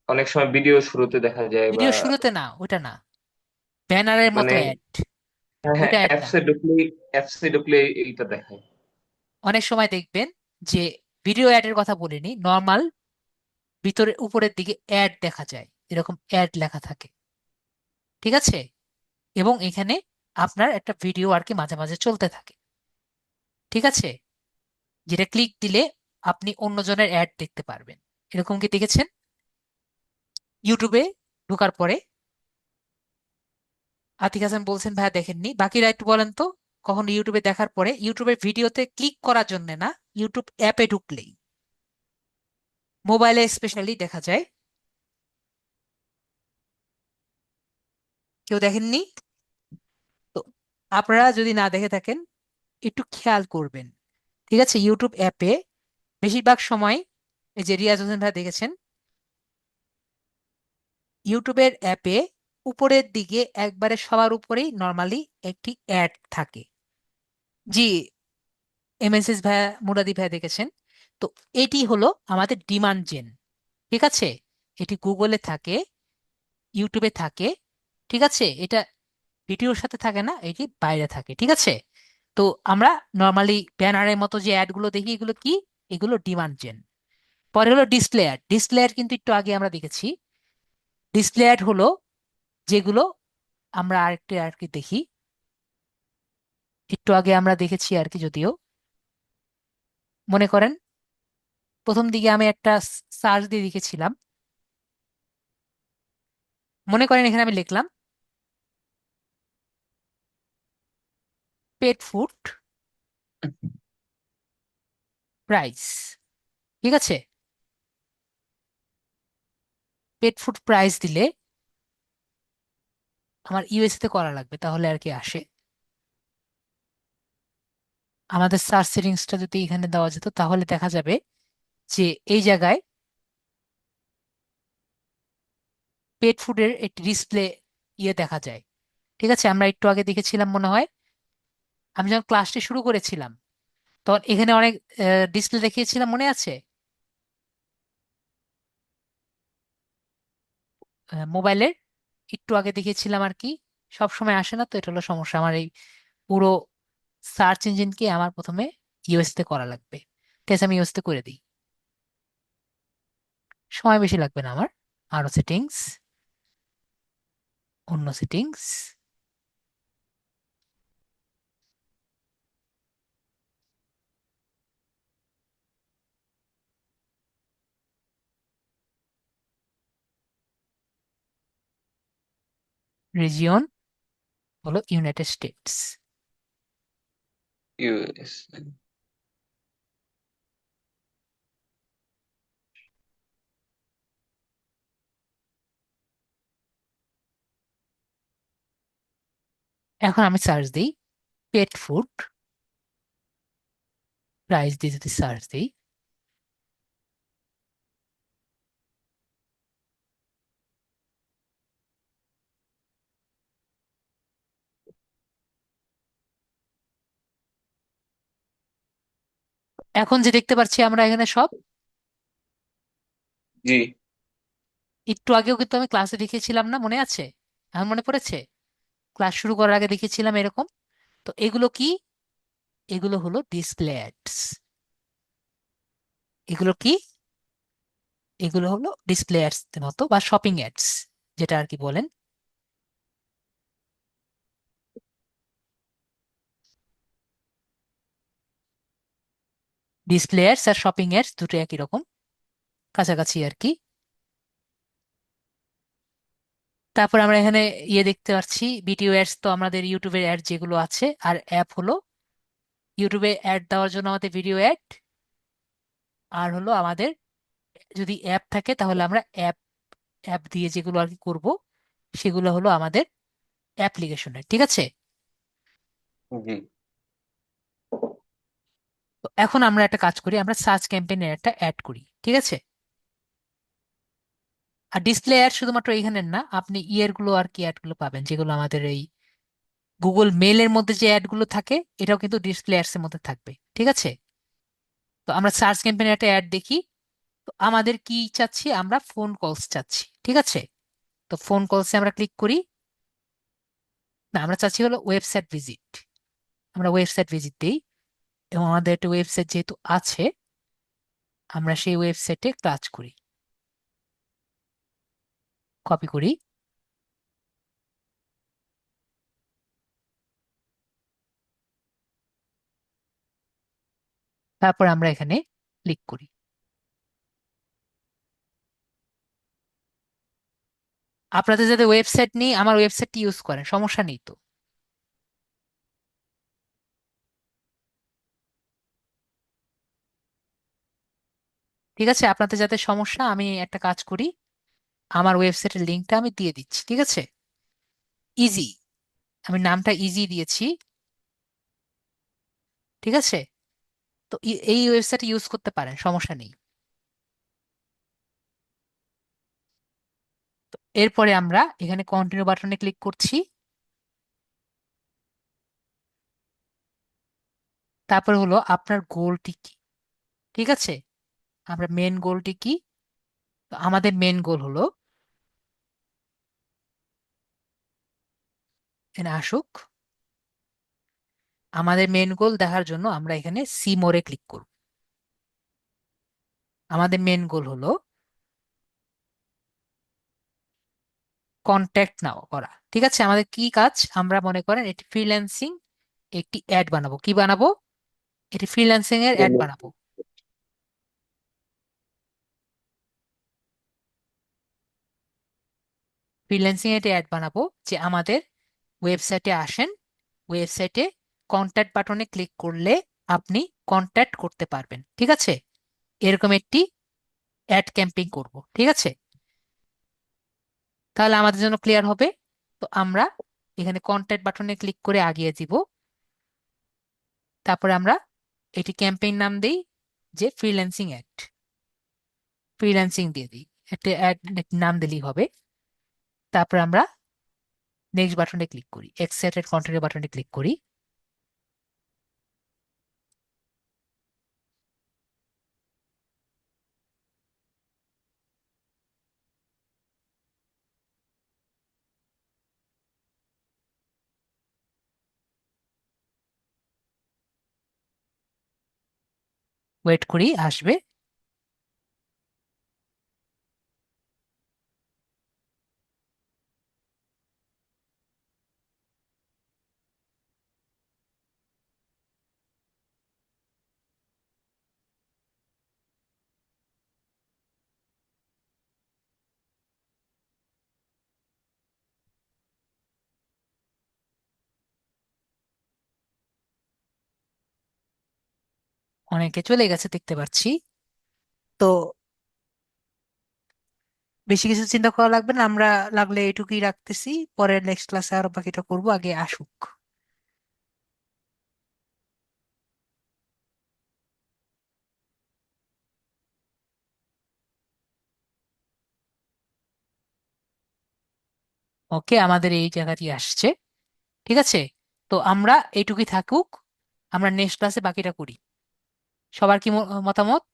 অনেক সময় ভিডিও শুরুতে দেখা যায় বা ভিডিও শুরুতে না, ওটা না, ব্যানারের মতো মানে, অ্যাড, হ্যাঁ হ্যাঁ, ওইটা অ্যাড না। অ্যাপসে ঢুকলে এইটা দেখায়। অনেক সময় দেখবেন যে, ভিডিও অ্যাডের কথা বলিনি, নর্মাল ভিতরে উপরের দিকে অ্যাড দেখা যায়, এরকম অ্যাড লেখা থাকে, ঠিক আছে? এবং এখানে আপনার একটা ভিডিও আর কি মাঝে মাঝে চলতে থাকে, ঠিক আছে? যেটা ক্লিক দিলে আপনি অন্যজনের অ্যাড দেখতে পারবেন। এরকম কি দেখেছেন ইউটিউবে ঢোকার পরে? আতিক হাসান বলছেন ভাইয়া দেখেননি, বাকিরা একটু বলেন তো, কখন ইউটিউবে দেখার পরে, ইউটিউবের ভিডিওতে ক্লিক করার জন্য না, ইউটিউব অ্যাপে ঢুকলেই, মোবাইলে স্পেশালি দেখা যায়। কেউ দেখেননি? তো আপনারা যদি না দেখে থাকেন একটু খেয়াল করবেন, ঠিক আছে? ইউটিউব অ্যাপে বেশিরভাগ সময়, এই যে রিয়াজ হোসেন ভাই দেখেছেন, ইউটিউবের অ্যাপে উপরের দিকে একবারে সবার উপরেই নর্মালি একটি অ্যাড থাকে, জি, এমএসএস ভাইয়া, মুরাদি ভাইয়া দেখেছেন। তো এটি হলো আমাদের ডিমান্ড জেন। ঠিক আছে, এটি গুগলে থাকে, ইউটিউবে থাকে। ঠিক আছে, এটা ভিডিওর সাথে থাকে না, এটি বাইরে থাকে। ঠিক আছে। তো আমরা নর্মালি ব্যানারের মতো যে অ্যাড গুলো দেখি, এগুলো কি? এগুলো ডিমান্ড জেন। পরে হলো ডিসপ্লে অ্যাড। ডিসপ্লে অ্যাড কিন্তু একটু আগে আমরা দেখেছি। ডিসপ্লে অ্যাড হলো যেগুলো আমরা আরেকটু আর কি দেখি, একটু আগে আমরা দেখেছি আর কি, যদিও মনে করেন প্রথম দিকে আমি একটা সার্চ দিয়ে লিখেছিলাম। মনে করেন এখানে আমি লিখলাম পেট ফুড প্রাইস। ঠিক আছে, পেট ফুড প্রাইস দিলে আমার ইউএসএ তে করা লাগবে, তাহলে আর কি আসে। আমাদের সার্চ সেটিংসটা যদি এখানে দেওয়া যেত তাহলে দেখা যাবে যে এই জায়গায় পেট ফুডের একটি ডিসপ্লে ইয়ে দেখা যায়। ঠিক আছে, আমরা একটু আগে দেখেছিলাম মনে হয়, আমি যখন ক্লাসটি শুরু করেছিলাম তখন এখানে অনেক ডিসপ্লে দেখিয়েছিলাম, মনে আছে? মোবাইলের একটু আগে দেখিয়েছিলাম আর কি। সব সময় আসে না, তো এটা হলো সমস্যা। আমার এই পুরো সার্চ ইঞ্জিনকে আমার প্রথমে ইউএস তে করা লাগবে। ঠিক আছে, আমি ইউএস তে করে দিই, সময় বেশি লাগবে না আমার। আরো সেটিংস, অন্য সেটিংস, রিজিয়ন হলো ইউনাইটেড স্টেটস। ইউএস। এখন আমি সার্চ দিই পেট ফুড প্রাইস দিয়ে, যদি সার্চ দিই, এখন যে দেখতে পাচ্ছি আমরা এখানে সব, জি। একটু আগেও কিন্তু আমি ক্লাসে দেখিয়েছিলাম না, মনে আছে? এখন মনে পড়েছে, ক্লাস শুরু করার আগে দেখিয়েছিলাম এরকম। তো এগুলো কি? এগুলো হলো ডিসপ্লে অ্যাডস। এগুলো কি? এগুলো হলো ডিসপ্লে অ্যাডস মতো, বা শপিং অ্যাডস, যেটা আর কি বলেন। ডিসপ্লে অ্যাডস আর শপিং অ্যাডস দুটো একই রকম, কাছাকাছি আর কি। তারপর আমরা এখানে ইয়ে দেখতে পাচ্ছি ভিডিও অ্যাডস, তো আমাদের ইউটিউবের অ্যাড যেগুলো আছে। আর অ্যাপ হলো ইউটিউবে অ্যাড দেওয়ার জন্য আমাদের ভিডিও অ্যাড। আর হলো আমাদের যদি অ্যাপ থাকে তাহলে আমরা অ্যাপ, অ্যাপ দিয়ে যেগুলো আর কি করবো, সেগুলো হলো আমাদের অ্যাপ্লিকেশনের। ঠিক আছে। জি। তো এখন আমরা একটা কাজ করি, আমরা সার্চ ক্যাম্পেইনের একটা অ্যাড করি। ঠিক আছে। আর ডিসপ্লে অ্যাড শুধুমাত্র এইখানের না, আপনি ইয়ের গুলো আর কি অ্যাড গুলো পাবেন, যেগুলো আমাদের এই গুগল মেলের মধ্যে যে অ্যাড গুলো থাকে, এটাও কিন্তু ডিসপ্লে অ্যাডস এর মধ্যে থাকবে। ঠিক আছে। তো আমরা সার্চ ক্যাম্পেইনের একটা অ্যাড দেখি। তো আমাদের কি চাচ্ছি? আমরা ফোন কলস চাচ্ছি। ঠিক আছে। তো ফোন কলসে আমরা ক্লিক করি। না, আমরা চাচ্ছি হলো ওয়েবসাইট ভিজিট। আমরা ওয়েবসাইট ভিজিট দিই, এবং আমাদের একটা ওয়েবসাইট যেহেতু আছে, আমরা সেই ওয়েবসাইটে কাজ করি, কপি করি। তারপর আমরা এখানে ক্লিক করি। আপনাদের যাতে ওয়েবসাইট নেই, আমার ওয়েবসাইটটি ইউজ করেন, সমস্যা নেই তো। ঠিক আছে, আপনাদের যাতে সমস্যা, আমি একটা কাজ করি, আমার ওয়েবসাইটের লিঙ্কটা আমি দিয়ে দিচ্ছি। ঠিক আছে, ইজি, আমি নামটা ইজি দিয়েছি। ঠিক আছে। তো এই ওয়েবসাইট ইউজ করতে পারেন, সমস্যা নেই। এরপরে আমরা এখানে কন্টিনিউ বাটনে ক্লিক করছি। তারপর হলো আপনার গোলটি কি। ঠিক আছে, আমরা মেন গোলটি কি? তো আমাদের মেন গোল হলো, এখানে আসুক, আমাদের মেন গোল দেখার জন্য আমরা এখানে সি মোরে ক্লিক করব। আমাদের মেন গোল হলো কন্ট্যাক্ট নাও করা। ঠিক আছে, আমাদের কি কাজ? আমরা মনে করেন এটি ফ্রিল্যান্সিং একটি অ্যাড বানাবো। কি বানাবো? এটি ফ্রিল্যান্সিং এর অ্যাড বানাবো। ফ্রিল্যান্সিং এর অ্যাড বানাবো যে আমাদের ওয়েবসাইটে আসেন, ওয়েবসাইটে কন্ট্যাক্ট বাটনে ক্লিক করলে আপনি কন্ট্যাক্ট করতে পারবেন। ঠিক আছে, এরকম একটি অ্যাড ক্যাম্পেইন করব। ঠিক আছে, তাহলে আমাদের জন্য ক্লিয়ার হবে। তো আমরা এখানে কন্ট্যাক্ট বাটনে ক্লিক করে আগিয়ে দিব। তারপরে আমরা এটি ক্যাম্পেইন নাম দেই যে ফ্রিল্যান্সিং অ্যাড, ফ্রিল্যান্সিং দিয়ে দিই, একটা অ্যাড নাম দিলেই হবে। তারপর আমরা নেক্সট বাটনে ক্লিক করি, এক্সেপ্টেড কন্টিনিউ বাটনে ক্লিক করি। ওয়েট করি, আসবে। অনেকে চলে গেছে দেখতে পাচ্ছি। তো বেশি কিছু চিন্তা করা লাগবে না, আমরা লাগলে এইটুকুই রাখতেছি, পরের নেক্সট ক্লাসে আরো বাকিটা করব, আগে আসুক। ওকে, আমাদের এই জায়গাটি আসছে। ঠিক আছে, তো আমরা এইটুকুই থাকুক, আমরা নেক্সট ক্লাসে বাকিটা করি। সবার কি মতামত?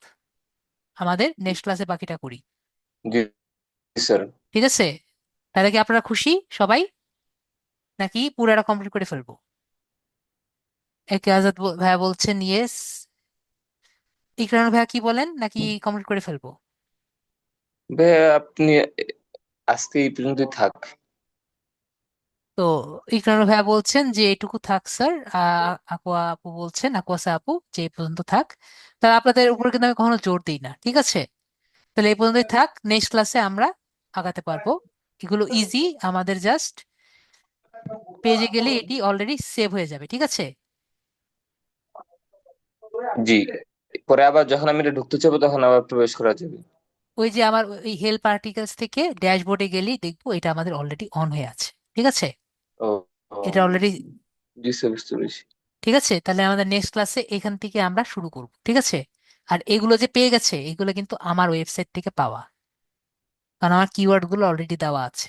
আমাদের নেক্সট ক্লাসে বাকিটা করি। জি স্যার। ঠিক আছে, তাহলে কি আপনারা খুশি সবাই, নাকি পুরাটা কমপ্লিট করে ফেলবো? একে আজাদ ভাইয়া বলছেন ইয়েস। ইকরানুল ভাইয়া কি বলেন, নাকি কমপ্লিট করে ফেলবো? ভাইয়া আপনি আজকে এই পর্যন্তই থাক। তো ইকরানুল ভাইয়া বলছেন যে এটুকু থাক স্যার। আকোয়া আপু বলছেন, আকোয়াসা আপু, যে এই পর্যন্ত থাক। তাহলে আপনাদের উপরে কিন্তু আমি কখনো জোর দিই না। ঠিক আছে, তাহলে এই পর্যন্তই থাক, নেক্সট ক্লাসে আমরা আগাতে পারবো। এগুলো ইজি, আমাদের জাস্ট পেজে গেলে এটি অলরেডি সেভ হয়ে যাবে। ঠিক আছে, জি, পরে আবার যখন আমি এটা ঢুকতে চাইবো তখন আবার প্রবেশ করা যাবে। ওই যে আমার ওই হেল্প আর্টিকেলস থেকে ড্যাশবোর্ডে গেলেই দেখবো এটা আমাদের অলরেডি অন হয়ে আছে। ঠিক আছে, ও ও, এটা অলরেডি। জি স্যার, বুঝতে পেরেছি। ঠিক আছে, তাহলে আমাদের নেক্সট ক্লাসে এখান থেকে আমরা শুরু করব। ঠিক আছে, আর এগুলো যে পেয়ে গেছে এগুলো কিন্তু আমার ওয়েবসাইট থেকে পাওয়া, কারণ আমার কিওয়ার্ড গুলো অলরেডি দেওয়া আছে।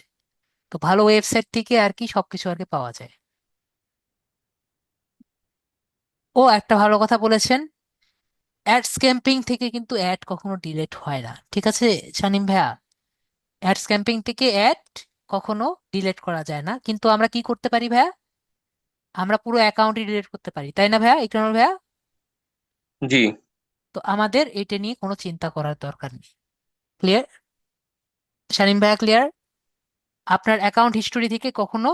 তো ভালো ওয়েবসাইট থেকে আর কি সবকিছু আর কি পাওয়া যায়। ও একটা ভালো কথা বলেছেন, অ্যাড স্ক্যাম্পিং থেকে কিন্তু অ্যাড কখনো ডিলিট হয় না। ঠিক আছে শানিম ভাইয়া, অ্যাড স্ক্যাম্পিং থেকে অ্যাড কখনো ডিলিট করা যায় না, কিন্তু আমরা কি করতে পারি ভাইয়া? আমরা পুরো অ্যাকাউন্টই ডিলিট করতে পারি, তাই না ভাইয়া, ইকরানুল ভাইয়া? জি তো আমাদের এটা নিয়ে কোনো চিন্তা করার দরকার নেই। ক্লিয়ার শানিম ভাইয়া, ক্লিয়ার? আপনার অ্যাকাউন্ট হিস্টোরি থেকে কখনো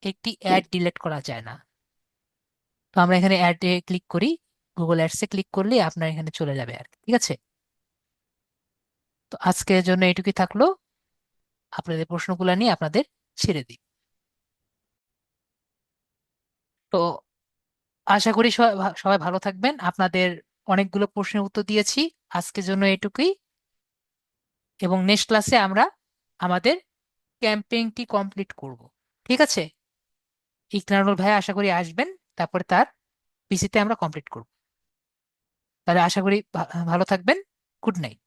একটি অ্যাড ডিলিট করা যায় না। তো আমরা এখানে অ্যাডে ক্লিক করি, গুগল অ্যাডসে ক্লিক করলে আপনার এখানে চলে যাবে আর কি। ঠিক আছে, তো আজকের জন্য এটুকুই থাকলো, আপনাদের প্রশ্নগুলো নিয়ে আপনাদের ছেড়ে দিই। তো আশা করি সবাই সবাই ভালো থাকবেন। আপনাদের অনেকগুলো প্রশ্নের উত্তর দিয়েছি, আজকের জন্য এটুকুই। এবং নেক্সট ক্লাসে আমরা আমাদের ক্যাম্পেইনটি কমপ্লিট করব। ঠিক আছে, ইকরানুল ভাই আশা করি আসবেন, তারপরে তার পিসিতে আমরা কমপ্লিট করব। তাহলে আশা করি ভালো থাকবেন। Good night.